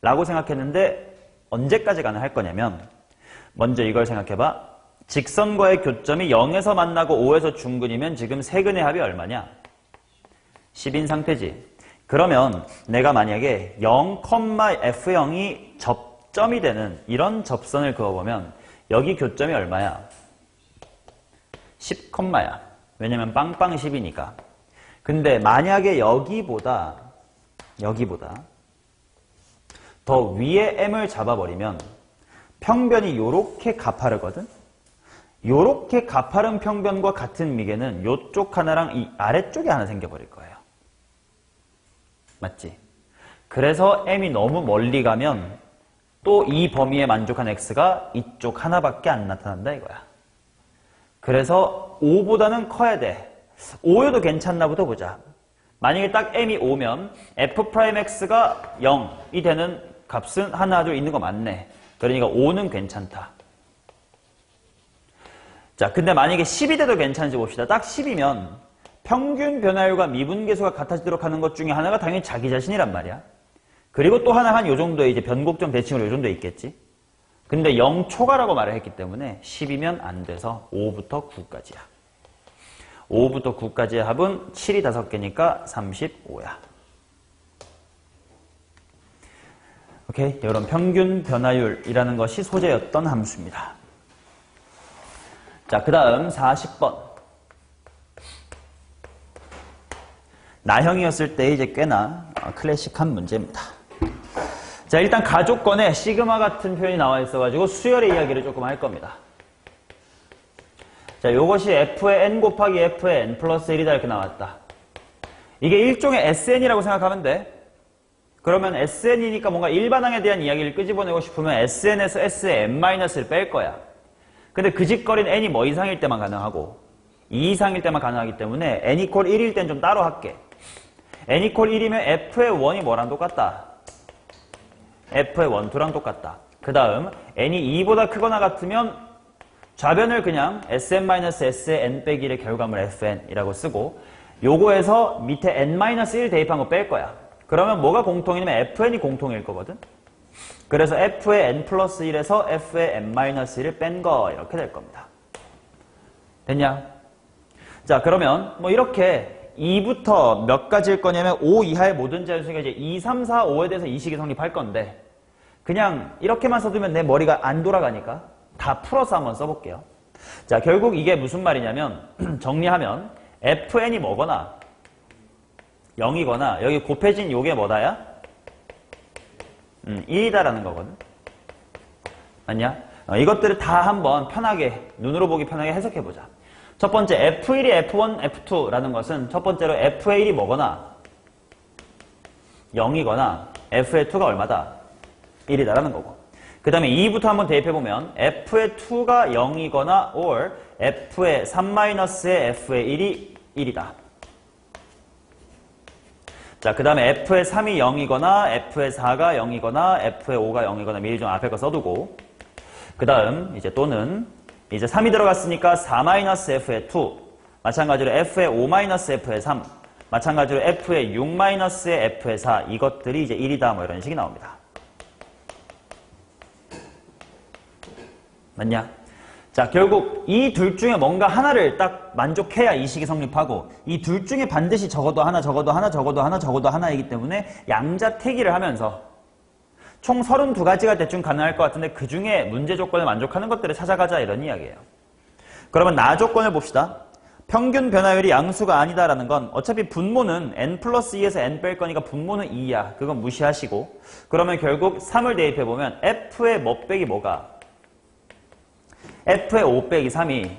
라고 생각했는데 언제까지 가능할 거냐면 먼저 이걸 생각해봐. 직선과의 교점이 0에서 만나고 5에서 중근이면 지금 세근의 합이 얼마냐? 10인 상태지. 그러면 내가 만약에 0,F0이 접점이 되는 이런 접선을 그어보면 여기 교점이 얼마야? 10컴마야. 왜냐면 빵빵 10이니까. 근데 만약에 여기보다 더 위에 m을 잡아버리면 평변이 요렇게 가파르거든? 요렇게 가파른 평변과 같은 미계는 요쪽 하나랑 이 아래쪽에 하나 생겨버릴 거예요. 맞지? 그래서 m이 너무 멀리 가면 또 이 범위에 만족한 x가 이쪽 하나밖에 안 나타난다 이거야. 그래서 5보다는 커야 돼. 5여도 괜찮나 보다 보자. 만약에 딱 m이 5면 f'x가 0이 되는 값은 하나 둘 있는 거 맞네. 그러니까 5는 괜찮다. 자, 근데 만약에 10이 돼도 괜찮은지 봅시다. 딱 10이면 평균 변화율과 미분계수가 같아지도록 하는 것 중에 하나가 당연히 자기 자신이란 말이야. 그리고 또 하나 한 요 정도의 이제 변곡점 대칭으로 요 정도에 있겠지. 근데 0 초과라고 말을 했기 때문에 10이면 안 돼서 5부터 9까지야. 5부터 9까지의 합은 7이 5개니까 35야. 오케이? 이런 평균 변화율이라는 것이 소재였던 함수입니다. 자, 그 다음 40번. 나형이었을 때 이제 꽤나 클래식한 문제입니다. 자, 일단 가족권에 시그마 같은 표현이 나와 있어가지고 수열의 이야기를 조금 할 겁니다. 자, 요것이 f의 n 곱하기 f의 n 플러스 1이다 이렇게 나왔다. 이게 일종의 SN이라고 생각하면 돼. 그러면 SN이니까 뭔가 일반항에 대한 이야기를 끄집어내고 싶으면 SN에서 S의 n-를 뺄 거야. 근데 그 짓거리는 n이 뭐 이상일 때만 가능하고 2 이상일 때만 가능하기 때문에 n = 1일 땐 좀 따로 할게. n = 1이면 f의 1이 뭐랑 똑같다? f의 1, 2랑 똑같다. 그 다음 n이 2보다 크거나 같으면 좌변을 그냥 sn-s의 n 빼기 1의 결과물 fn이라고 쓰고 요거에서 밑에 n-1 대입한 거 뺄 거야. 그러면 뭐가 공통이냐면 fn이 공통일 거거든. 그래서 f의 n 플러스 1에서 f의 n 마이너스 1을 뺀 거 이렇게 될 겁니다. 됐냐? 자, 그러면 뭐 이렇게 2부터 몇 가지일 거냐면 5 이하의 모든 자연수니까 이제 2, 3, 4, 5에 대해서 이 식이 성립할 건데 그냥 이렇게만 써두면 내 머리가 안 돌아가니까 다 풀어서 한번 써볼게요. 자, 결국 이게 무슨 말이냐면 정리하면 fn이 뭐거나 0이거나 여기 곱해진 요게 뭐다야? 1이다라는 거거든. 맞냐? 이것들을 다 한번 편하게 눈으로 보기 편하게 해석해보자. 첫 번째 F1이 F1, F2라는 것은 첫 번째로 F의 1이 뭐거나 0이거나 F의 2가 얼마다? 1이다라는 거고. 그 다음에 2부터 한번 대입해보면 F의 2가 0이거나 or F의 3-의 F의 1이 1이다. 자, 그 다음에 F의 3이 0이거나 F의 4가 0이거나 F의 5가 0이거나 미리 좀 앞에 거 써두고 그 다음 이제 또는 이제 3이 들어갔으니까 4-F의 2 마찬가지로 F의 5-F의 3 마찬가지로 F의 6-의 F의 4 이것들이 이제 1이다 뭐 이런 식이 나옵니다. 맞냐? 자, 결국 이 둘 중에 뭔가 하나를 딱 만족해야 이 식이 성립하고 이 둘 중에 반드시 적어도 하나, 적어도 하나, 적어도 하나, 적어도 하나이기 때문에 양자택일을 하면서 총 32가지가 대충 가능할 것 같은데 그 중에 문제 조건을 만족하는 것들을 찾아가자 이런 이야기예요. 그러면 나 조건을 봅시다. 평균 변화율이 양수가 아니다라는 건 어차피 분모는 n 플러스 2에서 n 뺄 거니까 분모는 2야. 그건 무시하시고 그러면 결국 3을 대입해보면 f의 뭐 빼기 뭐가? f의 5 빼기 3이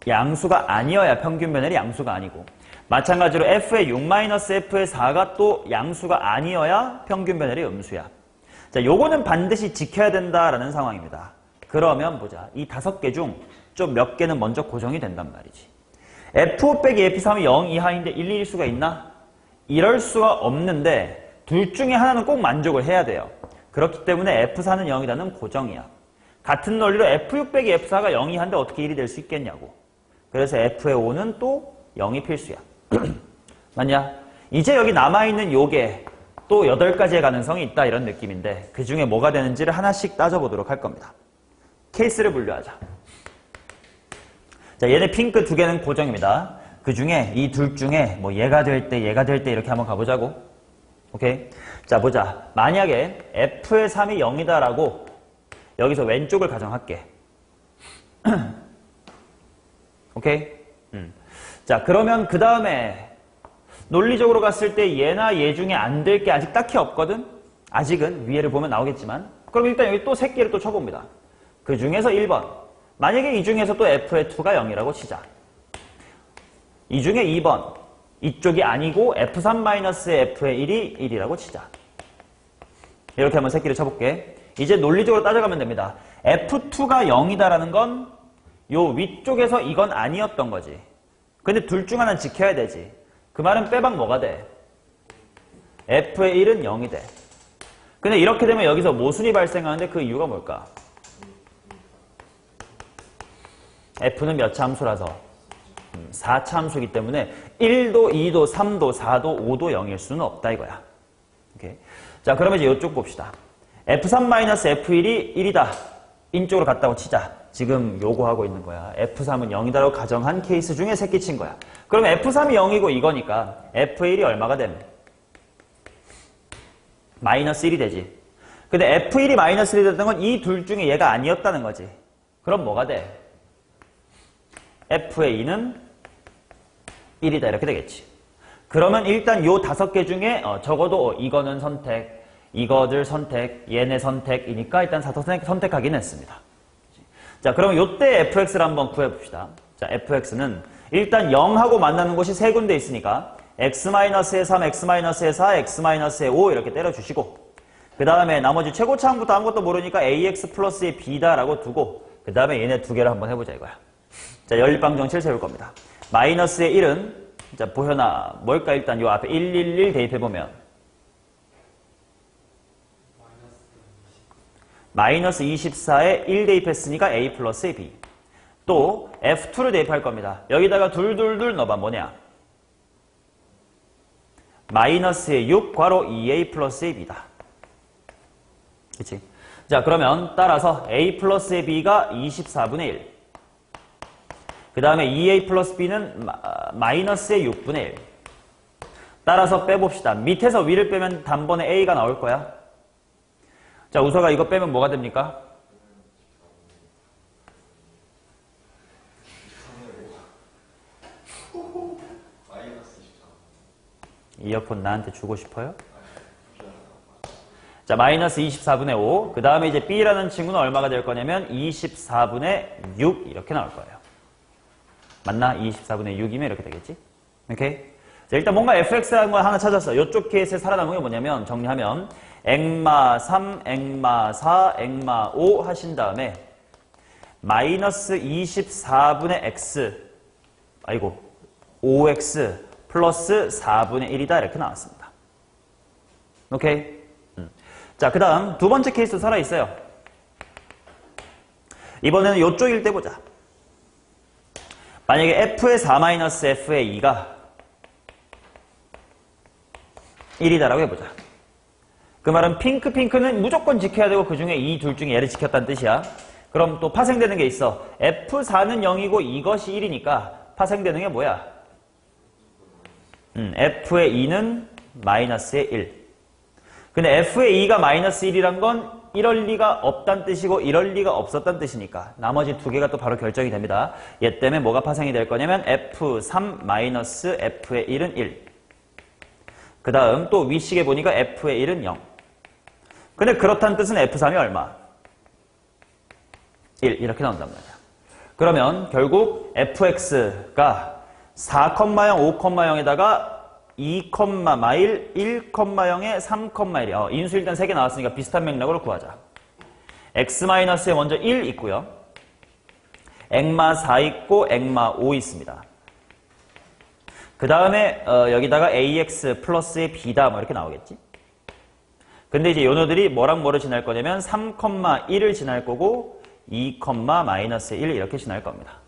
양수가 아니어야 평균 변화율이 양수가 아니고 마찬가지로 f의 6-f의 4가 또 양수가 아니어야 평균 변화율이 음수야. 자, 요거는 반드시 지켜야 된다라는 상황입니다. 그러면 보자. 이 5개 중 좀 몇 개는 먼저 고정이 된단 말이지. F5 빼기 F3이 0 이하인데 1일 수가 있나? 이럴 수가 없는데 둘 중에 하나는 꼭 만족을 해야 돼요. 그렇기 때문에 F4는 0이라는 고정이야. 같은 논리로 F6 빼기 F4가 0 이하인데 어떻게 1이 될 수 있겠냐고. 그래서 F의 5는 또 0이 필수야. 맞냐? 이제 여기 남아있는 요게 또 8가지의 가능성이 있다 이런 느낌인데 그 중에 뭐가 되는지를 하나씩 따져보도록 할 겁니다. 케이스를 분류하자. 자, 얘네 핑크 2개는 고정입니다. 그 중에 이 둘 중에 뭐 얘가 될 때 이렇게 한번 가보자고. 오케이? 자, 보자. 만약에 F의 3이 0이다라고 여기서 왼쪽을 가정할게. 오케이? 자, 그러면 그 다음에 논리적으로 갔을 때 얘나 얘 중에 안 될 게 아직 딱히 없거든? 아직은 위에를 보면 나오겠지만 그럼 일단 여기 또 3개를 또 쳐봅니다. 그 중에서 1번. 만약에 이 중에서 또 F의 2가 0이라고 치자. 이 중에 2번. 이쪽이 아니고 F3-의 F의 1이 1이라고 치자. 이렇게 한번 3개를 쳐볼게. 이제 논리적으로 따져가면 됩니다. F2가 0이다라는 건 요 위쪽에서 이건 아니었던 거지. 근데 둘 중 하나는 지켜야 되지. 그 말은 빼박 뭐가 돼? F의 1은 0이 돼. 근데 이렇게 되면 여기서 모순이 발생하는데 그 이유가 뭘까? F는 몇 차 함수라서? 4차 함수이기 때문에 1도, 2도, 3도, 4도, 5도 0일 수는 없다 이거야. 오케이. 자, 그러면 이제 이쪽 봅시다. F3-F1이 1이다. 인쪽으로 갔다고 치자. 지금 요구하고 있는 거야. F3은 0이다라고 가정한 케이스 중에 새끼 친 거야. 그러면 F3이 0이고 이거니까 F1이 얼마가 됨? -1이 되지. 근데 F1이 -1이 됐던 건 이 둘 중에 얘가 아니었다는 거지. 그럼 뭐가 돼? F의 2는 1이다 이렇게 되겠지. 그러면 일단 요 5개 중에 적어도 이거는 선택, 이거들 선택, 얘네 선택이니까 일단 선택하긴 했습니다. 자, 그럼 요때 fx를 한번 구해봅시다. 자, fx는 일단 0하고 만나는 곳이 3군데 있으니까 x-의 3, x-의 4, x-의 5 이렇게 때려주시고 그 다음에 나머지 최고차항부터 아무것도 모르니까 ax 플러스의 b다라고 두고 그 다음에 얘네 2개를 한번 해보자 이거야. 자, 연립방정식을 세울 겁니다. 마이너스의 1은 자, 보현아 뭘까? 일단 요 앞에 111 대입해보면 마이너스 24에 1 대입했으니까 a 플러스의 b. 또 f2를 대입할 겁니다. 여기다가 둘둘둘 넣어봐. 뭐냐? 마이너스의 6 괄호 2a 플러스의 b다. 그치? 자, 그러면 따라서 a 플러스의 b가 24분의 1. 그 다음에 2a 플러스 b는 마이너스의 6분의 1. 따라서 빼봅시다. 밑에서 위를 빼면 단번에 a가 나올 거야. 자, 우서가 이거 빼면 뭐가 됩니까? 이어폰 나한테 주고 싶어요? 자, 마이너스 24분의 5. 그 다음에 이제 b라는 친구는 얼마가 될 거냐면 24분의 6 이렇게 나올 거예요. 맞나? 24분의 6이면 이렇게 되겠지? 오케이? 자, 일단 뭔가 fx라는 걸 하나 찾았어. 이쪽 케이스에 살아남은 게 뭐냐면 정리하면 엑마 3, 엑마 4, 엑마 5 하신 다음에 마이너스 24분의 x 5x 플러스 4분의 1이다 이렇게 나왔습니다. 오케이? 자, 그 다음 두 번째 케이스도 살아있어요. 이번에는 이쪽일 때 보자. 만약에 f의 4-f의 2가 1이다라고 해보자. 그 말은 핑크는 무조건 지켜야 되고 그 중에 이 둘 중에 얘를 지켰다는 뜻이야. 그럼 또 파생되는 게 있어. F4는 0이고 이것이 1이니까 파생되는 게 뭐야? F의 2는 마이너스의 1. 근데 F의 2가 마이너스 1이란 건 이럴 리가 없단 뜻이고 이럴 리가 없었단 뜻이니까 나머지 두 개가 또 바로 결정이 됩니다. 얘 때문에 뭐가 파생이 될 거냐면 F3 마이너스 F의 1은 1. 그 다음 또 위식에 보니까 F의 1은 0. 근데 그렇다는 뜻은 F3이 얼마? 1 이렇게 나온단 말이야. 그러면 결국 fx가 4,0, 5,0에다가 2,1, 1,0에 3,1이야. 인수 일단 3개 나왔으니까 비슷한 맥락으로 구하자. x-에 먼저 1 있고요. 엑마 4 있고 엑마 5 있습니다. 그 다음에 여기다가 ax 플러스의 b다 뭐 이렇게 나오겠지. 근데 이제 요노들이 뭐랑 뭐를 지날 거냐면 3,1을 지날 거고 2, 마이너스 1 이렇게 지날 겁니다.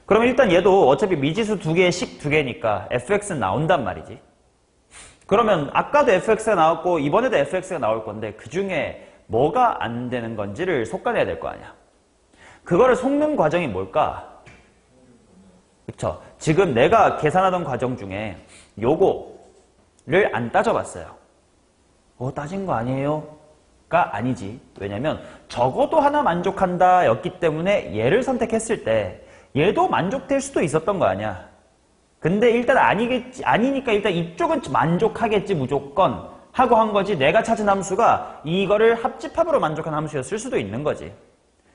그럼 일단 얘도 어차피 미지수 두 개의 식 두 개니까 fx는 나온단 말이지. 그러면 아까도 fx가 나왔고 이번에도 fx가 나올 건데 그 중에 뭐가 안 되는 건지를 속아내야 될 거 아니야. 그거를 속는 과정이 뭘까? 그쵸? 지금 내가 계산하던 과정 중에 요거를 안 따져봤어요. 따진 거 아니에요? 가 아니지. 왜냐면 적어도 하나 만족한다 였기 때문에 얘를 선택했을 때 얘도 만족될 수도 있었던 거 아니야. 근데 일단 아니니까 일단 이쪽은 만족하겠지 무조건 하고 한 거지. 내가 찾은 함수가 이거를 합집합으로 만족한 함수였을 수도 있는 거지.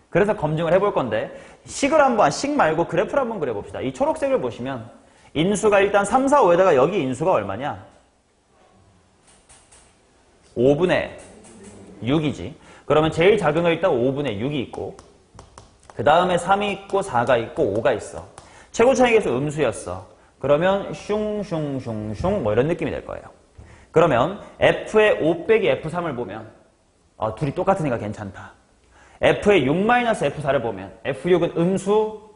그래서 검증을 해볼 건데 식 말고 그래프를 한번 그려봅시다. 이 초록색을 보시면 인수가 일단 3, 4, 5에다가 여기 인수가 얼마냐? 5분의 6이지. 그러면 제일 작은 거 일단 5분의 6이 있고 그 다음에 3이 있고 4가 있고 5가 있어. 최고 차이계수 음수였어. 그러면 슝 뭐 이런 느낌이 될 거예요. 그러면 f의 5 빼기 f3을 보면 둘이 똑같으니까 괜찮다. f의 6-f4를 보면 f6은 음수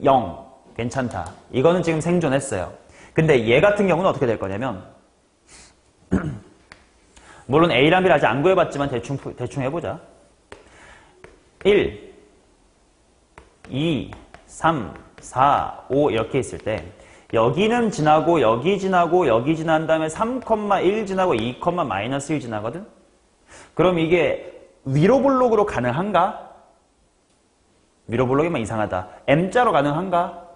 0 괜찮다. 이거는 지금 생존했어요. 근데 얘 같은 경우는 어떻게 될 거냐면 물론 A랑 B를 아직 안 구해봤지만 대충 해보자. 1, 2, 3, 4, 5 이렇게 있을 때 여기는 지나고 여기 지나고 여기 지난 다음에 3,1 지나고 2, 마이너스 1 지나거든? 그럼 이게 위로 블록으로 가능한가? 위로 블록이면 이상하다. M자로 가능한가?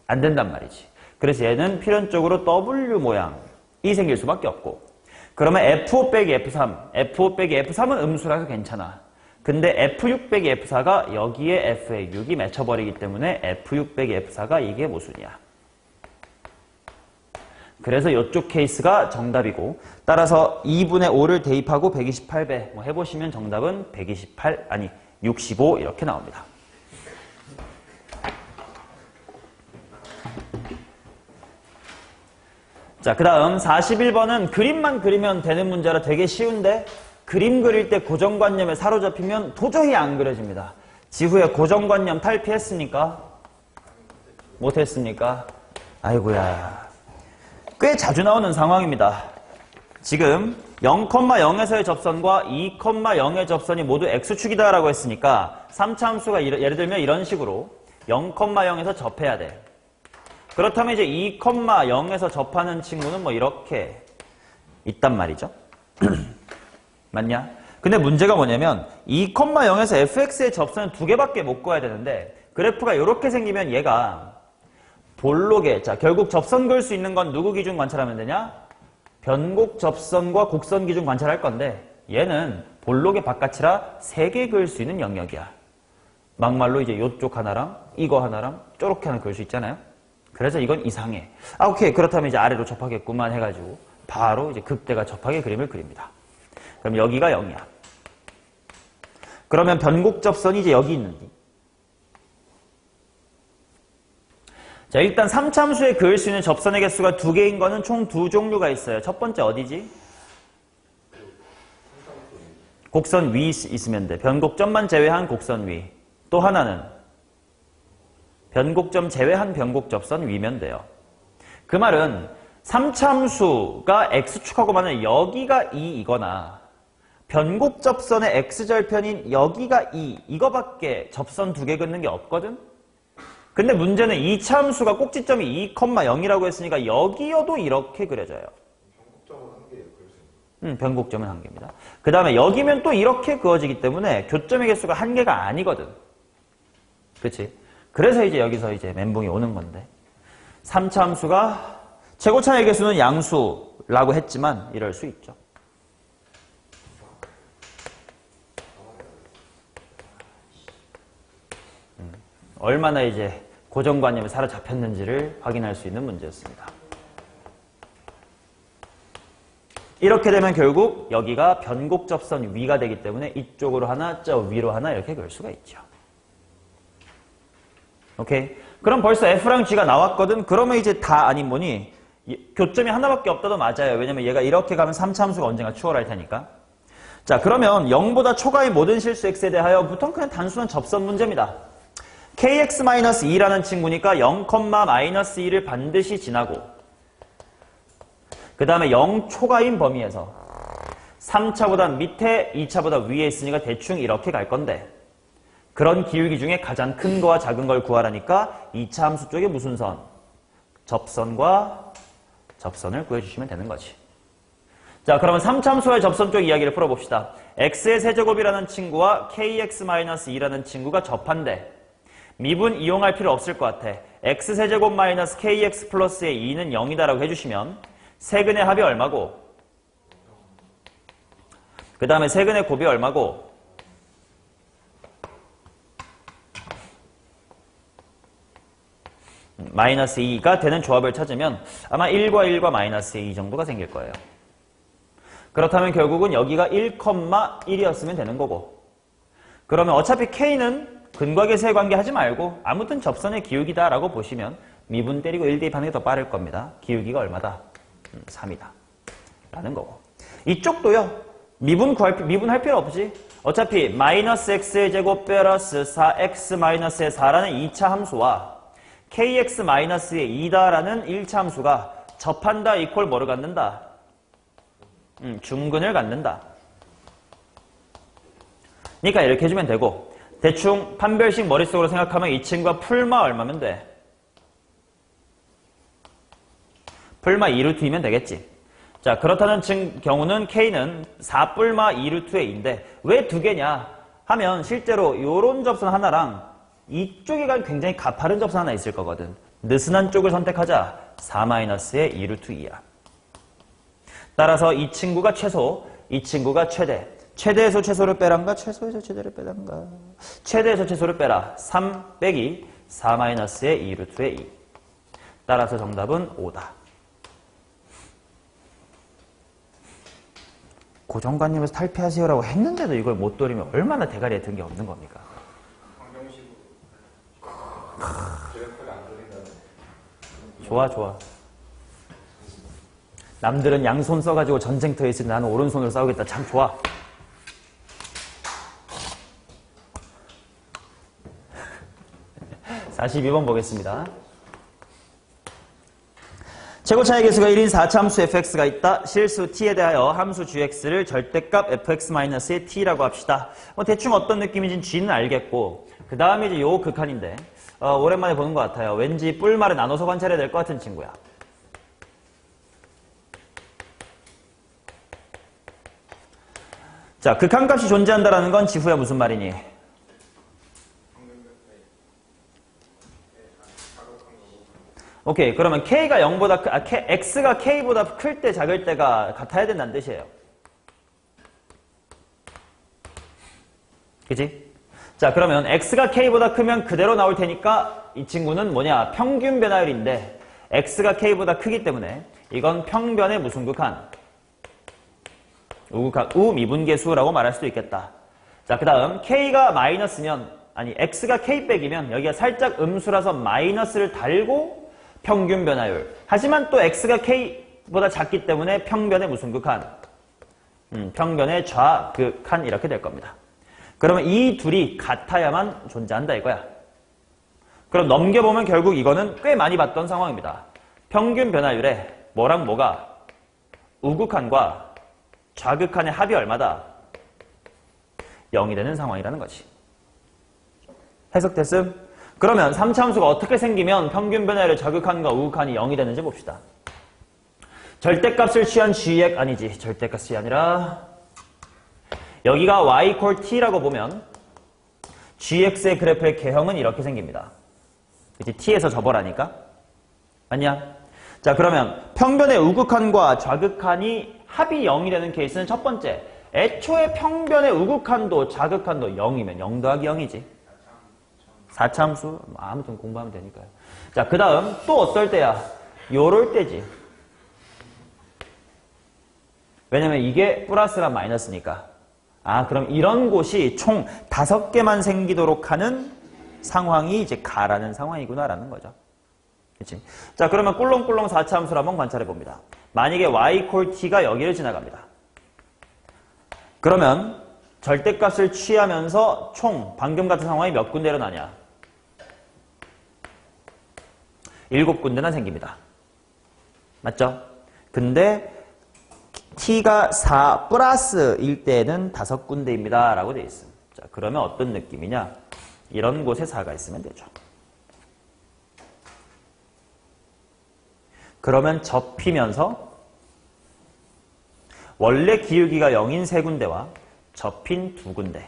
안 된단 말이지. 그래서 얘는 필연적으로 W 모양이 생길 수밖에 없고 그러면 F5 빼기 F3 F5 빼기 F3은 음수라서 괜찮아. 근데 F6 빼기 F4가 여기에 F의 6이 맺혀버리기 때문에 F6 빼기 F4가 이게 모순이야. 그래서 이쪽 케이스가 정답이고 따라서 2분의 5를 대입하고 128배 뭐 해보시면 정답은 65 이렇게 나옵니다. 자, 그 다음 41번은 그림만 그리면 되는 문제라 되게 쉬운데 그림 그릴 때 고정관념에 사로잡히면 도저히 안 그려집니다. 지후에 고정관념 탈피했습니까? 못했습니까? 아이고야. 꽤 자주 나오는 상황입니다. 지금 0,0에서의 접선과 2,0의 접선이 모두 x축이다라고 했으니까 3차 함수가 예를 들면 이런 식으로 0,0에서 접해야 돼. 그렇다면 이제 2,0에서 접하는 친구는 뭐 이렇게 있단 말이죠. 맞냐? 근데 문제가 뭐냐면 2,0에서 fx의 접선은 두 개밖에 못 그어야 되는데 그래프가 이렇게 생기면 얘가 볼록에, 자 결국 접선 그을 수 있는 건 누구 기준 관찰하면 되냐? 변곡 접선과 곡선 기준 관찰할 건데 얘는 볼록의 바깥이라 세 개 그을 수 있는 영역이야. 막말로 이제 요쪽 하나랑 이거 하나랑 저렇게 하나 그을 수 있잖아요. 그래서 이건 이상해. 아 오케이, 그렇다면 이제 아래로 접하겠구만 해가지고 바로 이제 극대가 접하게 그림을 그립니다. 그럼 여기가 0이야. 그러면 변곡 접선이 이제 여기 있는지. 자, 일단 3참수에 그을 수 있는 접선의 개수가 두 개인 거는 총 두 종류가 있어요. 첫 번째 어디지? 곡선 위 있으면 돼. 변곡점만 제외한 곡선 위. 또 하나는 변곡점 제외한 변곡 접선 위면 돼요. 그 말은 3참수가 x축하고 만약 여기가 2이거나 변곡 접선의 x절편인 여기가 2 이거밖에 접선 두 개 긋는 게 없거든? 근데 문제는 2차 함수가 꼭지점이 2,0이라고 했으니까 여기여도 이렇게 그려져요. 변곡점은 한 개예요. 그래서. 변곡점은 한 개입니다. 그 다음에 여기면 또 이렇게 그어지기 때문에 교점의 개수가 한 개가 아니거든. 그치? 그래서 이제 여기서 이제 멘붕이 오는 건데 3차 함수가 최고차의 개수는 양수라고 했지만 이럴 수 있죠. 얼마나 이제 고정관념에 사로잡혔는지를 확인할 수 있는 문제였습니다. 이렇게 되면 결국 여기가 변곡접선 위가 되기 때문에 이쪽으로 하나, 저 위로 하나 이렇게 그을 수가 있죠. 오케이? 그럼 벌써 F랑 G가 나왔거든? 그러면 이제 다 아닌 뭐니? 교점이 하나밖에 없다도 맞아요. 왜냐면 얘가 이렇게 가면 3차 함수가 언젠가 추월할 테니까. 자, 그러면 0보다 초과의 모든 실수 x에 대하여 보통 그냥 단순한 접선 문제입니다. kx-2라는 친구니까 0,-2를 반드시 지나고 그 다음에 0 초과인 범위에서 3차보다 밑에 2차보다 위에 있으니까 대충 이렇게 갈 건데 그런 기울기 중에 가장 큰 거와 작은 걸 구하라니까 2차 함수 쪽에 무슨 선? 접선과 접선을 구해주시면 되는 거지. 자, 그러면 3차 함수와의 접선 쪽 이야기를 풀어봅시다. x의 세제곱이라는 친구와 kx-2라는 친구가 접한데 미분 이용할 필요 없을 것 같아. x세제곱 마이너스 kx 플러스의 2는 0이다라고 해주시면 세근의 합이 얼마고 그 다음에 세근의 곱이 얼마고 마이너스 2가 되는 조합을 찾으면 아마 1과 1과 마이너스 2 정도가 생길 거예요. 그렇다면 결국은 여기가 1,1이었으면 되는 거고 그러면 어차피 k는 근과 계수의 관계 하지 말고 아무튼 접선의 기울기다 라고 보시면 미분 때리고 1 대입하는 게 더 빠를 겁니다. 기울기가 얼마다? 3이다 라는 거고 이쪽도요. 미분할 필요 없지. 어차피 마이너스 x의 제곱 플러스 4x 마이너스의 4라는 2차 함수와 kx 마이너스의 2다라는 1차 함수가 접한다 이퀄 뭐를 갖는다? 중근을 갖는다. 그러니까 이렇게 해주면 되고 대충 판별식 머릿속으로 생각하면 이 친구가 풀마 얼마면 돼? 풀마 2루트이면 되겠지. 자, 그렇다는 경우는 K는 4뿔마 2루트의 2인데 왜 두 개냐 하면 실제로 이런 접선 하나랑 이쪽에 간 굉장히 가파른 접선 하나 있을 거거든. 느슨한 쪽을 선택하자 4-의 2루트 2야. 따라서 이 친구가 최소, 이 친구가 최대. 최대에서 최소를 빼란가? 최소에서 최대를 빼란가? 최대에서 최소를 빼라. 3 빼기 4-의 2루트의 2. 따라서 정답은 5다. 고정관념에서 탈피하세요라고 했는데도 이걸 못 돌리면 얼마나 대가리에 든 게 없는 겁니까? 좋아, 좋아. 남들은 양손 써가지고 전쟁터에 있으니 나는 오른손으로 싸우겠다. 참 좋아. (42번) 보겠습니다. 최고차의 개수가 1인 4차함수 fx가 있다. 실수 t에 대하여 함수 gx를 절대값 fx-의 t라고 합시다. 대충 어떤 느낌인지 g는 알겠고 그 다음에 이제 요 극한인데 오랜만에 보는 것 같아요. 왠지 뿔말을 나눠서 관찰해야 될 것 같은 친구야. 자, 극한값이 존재한다는 건 지후야 무슨 말이니? 오케이, 그러면 K가 0보다 X가 K보다 클 때 작을 때가 같아야 된다는 뜻이에요. 그치? 자, 그러면 X가 K보다 크면 그대로 나올 테니까 이 친구는 뭐냐? 평균 변화율인데 X가 K보다 크기 때문에 이건 평변의 무슨 극한? 우미분계수라고 말할 수도 있겠다. 자, 그 다음 K가 마이너스면 아니 X가 K 빼기면 여기가 살짝 음수라서 마이너스를 달고 평균 변화율. 하지만 또 X가 K보다 작기 때문에 평변의 무슨 극한? 평변의 좌극한 이렇게 될 겁니다. 그러면 이 둘이 같아야만 존재한다 이거야. 그럼 넘겨보면 결국 이거는 꽤 많이 봤던 상황입니다. 평균 변화율에 뭐랑 뭐가? 우극한과 좌극한의 합이 얼마다? 0이 되는 상황이라는 거지. 해석됐음? 그러면 3차 함수가 어떻게 생기면 평균 변화율의 좌극한과 우극한이 0이 되는지 봅시다. 절대값을 취한 gx 아니지. 절대값이 아니라 여기가 y equal t라고 보면 gx의 그래프의 개형은 이렇게 생깁니다. 그치? t에서 접어라니까. 맞냐? 자, 그러면 평변의 우극한과 좌극한이 합이 0이 되는 케이스는 첫 번째. 애초에 평변의 우극한도 좌극한도 0이면 0 더하기 0이지. 4차 함수 아무튼 공부하면 되니까요. 자, 그 다음 또 어떨 때야? 요럴 때지. 왜냐면 이게 플러스랑 마이너스니까. 아, 그럼 이런 곳이 총 5개만 생기도록 하는 상황이 이제 가라는 상황이구나라는 거죠. 그치? 자, 그러면 꿀렁꿀렁 4차 함수를 한번 관찰해 봅니다. 만약에 y equal t가 여기를 지나갑니다. 그러면 절대값을 취하면서 총 방금 같은 상황이 몇 군데로 나냐? 7군데나 생깁니다. 맞죠? 근데 t가 4 플러스일 때는 5군데입니다. 라고 되어 있습니다. 자, 그러면 어떤 느낌이냐? 이런 곳에 4가 있으면 되죠. 그러면 접히면서 원래 기울기가 0인 3군데와 접힌 2군데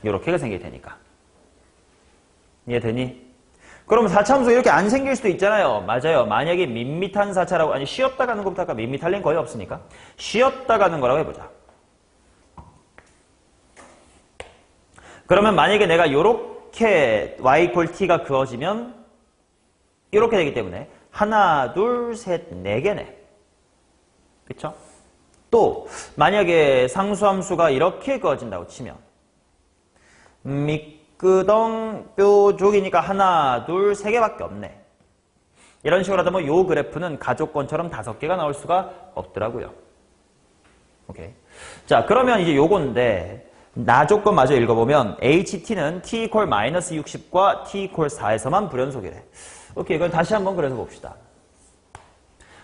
이렇게가 생길 테니까. 이해되니? 그러면 4차 함수 이렇게 안 생길 수도 있잖아요. 맞아요. 만약에 밋밋한 4차라고 아니 쉬었다 가는 것부터 아까 밋밋할 린 거의 없으니까 쉬었다 가는 거라고 해보자. 그러면 만약에 내가 이렇게 y equal t가 그어지면 이렇게 되기 때문에 하나, 둘, 셋, 4개네. 그쵸? 또 만약에 상수함수가 이렇게 그어진다고 치면 미끄덩 뾰족이니까 하나, 둘, 3개밖에 없네. 이런 식으로 하다 보면 요 그래프는 가족권처럼 5개가 나올 수가 없더라고요. 오케이. 자, 그러면 이제 요건데 나조건 마저 읽어보면 HT는 T equal 마이너스 60과 T equal 4에서만 불연속이래. 오케이, 그럼 다시 한번 그래서 봅시다.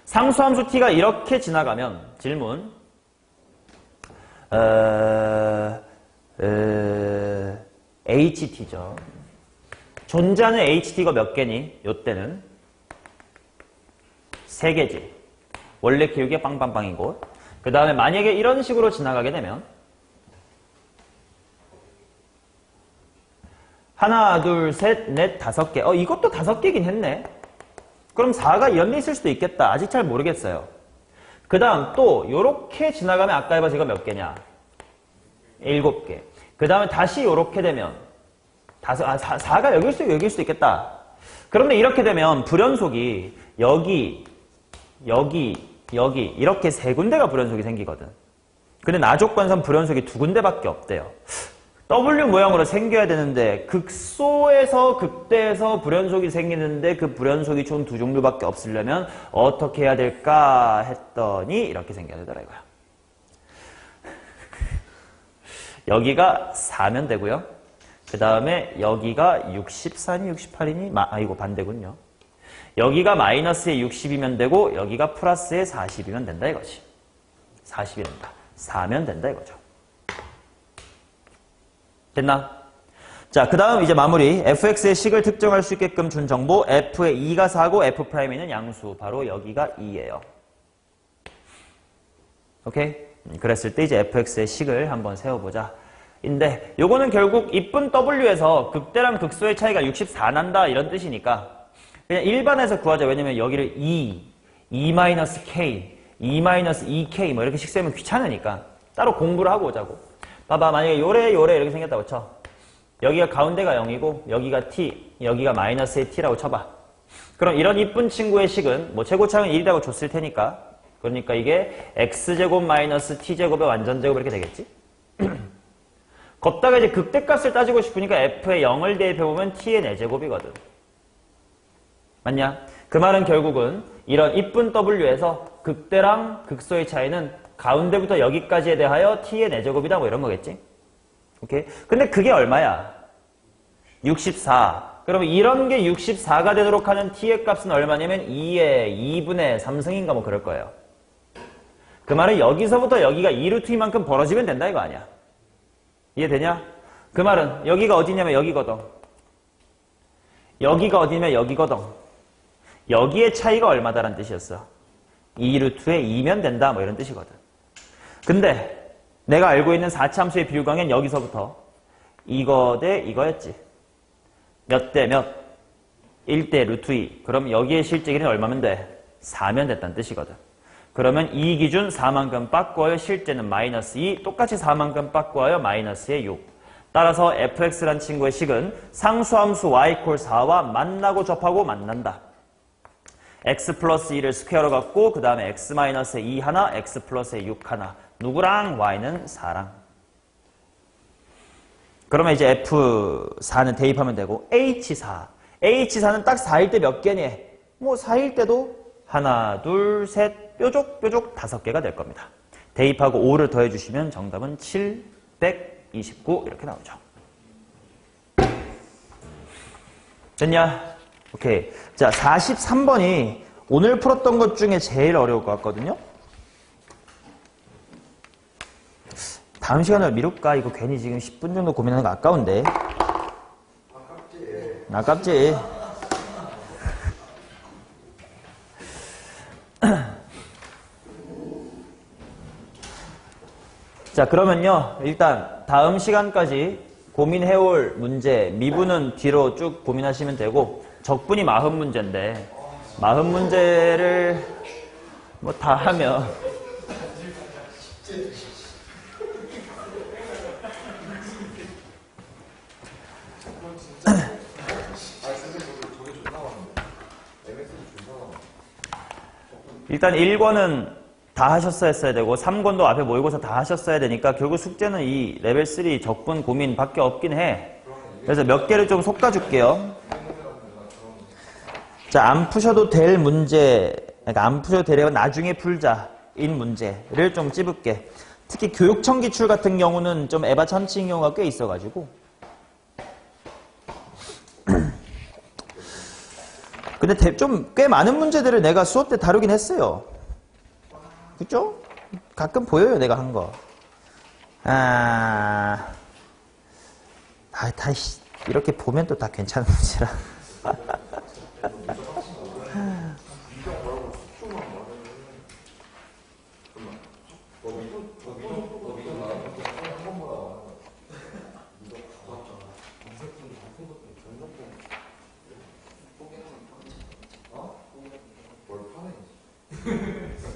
상수함수 t가 이렇게 지나가면 질문 HT죠. 존재하는 HT가 몇 개니? 요때는 3개지. 원래 기울기가 빵빵빵인 곳. 그 다음에 만약에 이런 식으로 지나가게 되면 하나, 둘, 셋, 넷, 5개. 이것도 5개긴 했네. 그럼 4가 이런 데 있을 수도 있겠다. 아직 잘 모르겠어요. 그 다음 또 요렇게 지나가면 아까 해봐 제가 몇 개냐? 7개. 그 다음에 다시 요렇게 되면 4가 여길 수도 있겠다. 그런데 이렇게 되면 불연속이 여기 이렇게 3군데가 불연속이 생기거든. 근데 나조건상 불연속이 2군데밖에 없대요. W 모양으로 생겨야 되는데 극소에서 극대에서 불연속이 생기는데 그 불연속이 총 2종류밖에 없으려면 어떻게 해야 될까 했더니 이렇게 생겨야 되더라 이거야. 여기가 4면 되고요. 그 다음에 여기가 64니 68이니 이거 반대군요. 여기가 마이너스의 60이면 되고 여기가 플러스의 40이면 된다 이거지. 40이 된다. 4면 된다 이거죠. 됐나? 자, 그 다음 이제 마무리. fx의 식을 특정할 수 있게끔 준 정보 f의 2가 4고 f'에 있는 양수 바로 여기가 2예요. 오케이? 그랬을 때 이제 fx의 식을 한번 세워보자. 인데 요거는 결국 이쁜 w에서 극대랑 극소의 차이가 64 난다 이런 뜻이니까 그냥 일반에서 구하자. 왜냐면 여기를 2-k, 2-2k 뭐 이렇게 식 세면 귀찮으니까 따로 공부를 하고 오자고. 봐봐, 만약에 요래 이렇게 생겼다고 쳐. 여기가 가운데가 0이고 여기가 t, 여기가 마이너스의 t라고 쳐봐. 그럼 이런 이쁜 친구의 식은 뭐 최고차항은 1이라고 줬을 테니까 그러니까 이게 x제곱 마이너스 t제곱의 완전제곱 이렇게 되겠지? 걷다가 이제 극대값을 따지고 싶으니까 f의 0을 대입해보면 t의 4제곱이거든. 맞냐? 그 말은 결국은 이런 이쁜 w에서 극대랑 극소의 차이는 가운데부터 여기까지에 대하여 t의 4제곱이다 뭐 이런 거겠지? 오케이? 근데 그게 얼마야? 64. 그러면 이런 게 64가 되도록 하는 t의 값은 얼마냐면 2의 2분의 3승인가 뭐 그럴 거예요. 그 말은 여기서부터 여기가 2루트 2만큼 벌어지면 된다 이거 아니야. 이해되냐? 그 말은 여기가 어디냐면 여기거든. 여기가 어디냐면 여기거든. 여기의 차이가 얼마다라는 뜻이었어. 2루트에 2면 된다 뭐 이런 뜻이거든. 근데 내가 알고 있는 4차함수의 비율광은 여기서부터 이거 대 이거였지. 몇 대 몇? 1대 루트 2. 그럼 여기의 실제 길이는 얼마면 돼? 4면 됐다는 뜻이거든. 그러면 이 기준 4만큼 바꿔요. 실제는 마이너스 2. 똑같이 4만큼 바꿔요. 마이너스의 6. 따라서 fx란 친구의 식은 상수함수 y = 4와 만나고 접하고 만난다. x 플러스 2를 스퀘어로 갖고 그 다음에 x 마이너스의 2 하나, x 플러스의 6 하나. 누구랑? y는 4랑. 그러면 이제 f4는 대입하면 되고 h4. h4는 딱 4일 때 몇 개니? 뭐 4일 때도 하나, 둘, 셋, 뾰족 5개가 될 겁니다. 대입하고 5를 더해주시면 정답은 729 이렇게 나오죠. 됐냐? 오케이. 자, 43번이 오늘 풀었던 것 중에 제일 어려울 것 같거든요. 다음 시간을 미룰까? 이거 괜히 지금 10분 정도 고민하는 거 아까운데. 아깝지. 자, 그러면요. 일단 다음 시간까지 고민해올 문제, 미분은 뒤로 쭉 고민하시면 되고 적분이 40문제인데 40문제를 뭐 다 하면 일단 1권은 다 하셨어야 했어야 되고 3권도 앞에 모의고사 다 하셨어야 되니까 결국 숙제는 이 레벨 3 적분 고민 밖에 없긴 해. 그래서 몇 개를 좀 솎아줄게요. 자, 안 푸셔도 될 문제, 그러니까 안 푸셔도 되려면 나중에 풀자인 문제를 좀 찝을게. 특히 교육청 기출 같은 경우는 좀 에바 참치인 경우가 꽤 있어가지고. 근데 좀 꽤 많은 문제들을 내가 수업 때 다루긴 했어요. 그죠? 가끔 보여요, 내가 한 거. 이렇게 보면 또 다 괜찮은 문제라.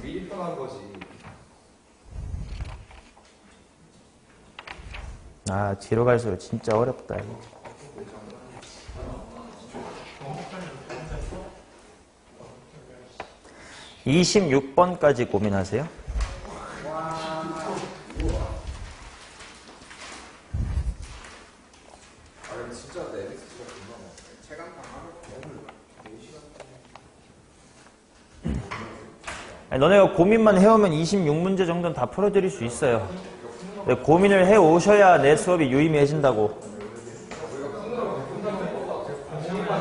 미리 편한 거지. 아, 뒤로 갈수록 진짜 어렵다, 이거. (26번까지) 고민하세요. 진짜 내 MS가 금방 체감상 아니, 너네가 고민만 해오면 26문제 정도는 다 풀어드릴 수 있어요. 근데 고민을 해오셔야 내 수업이 유의미해진다고.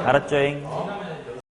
알았죠잉?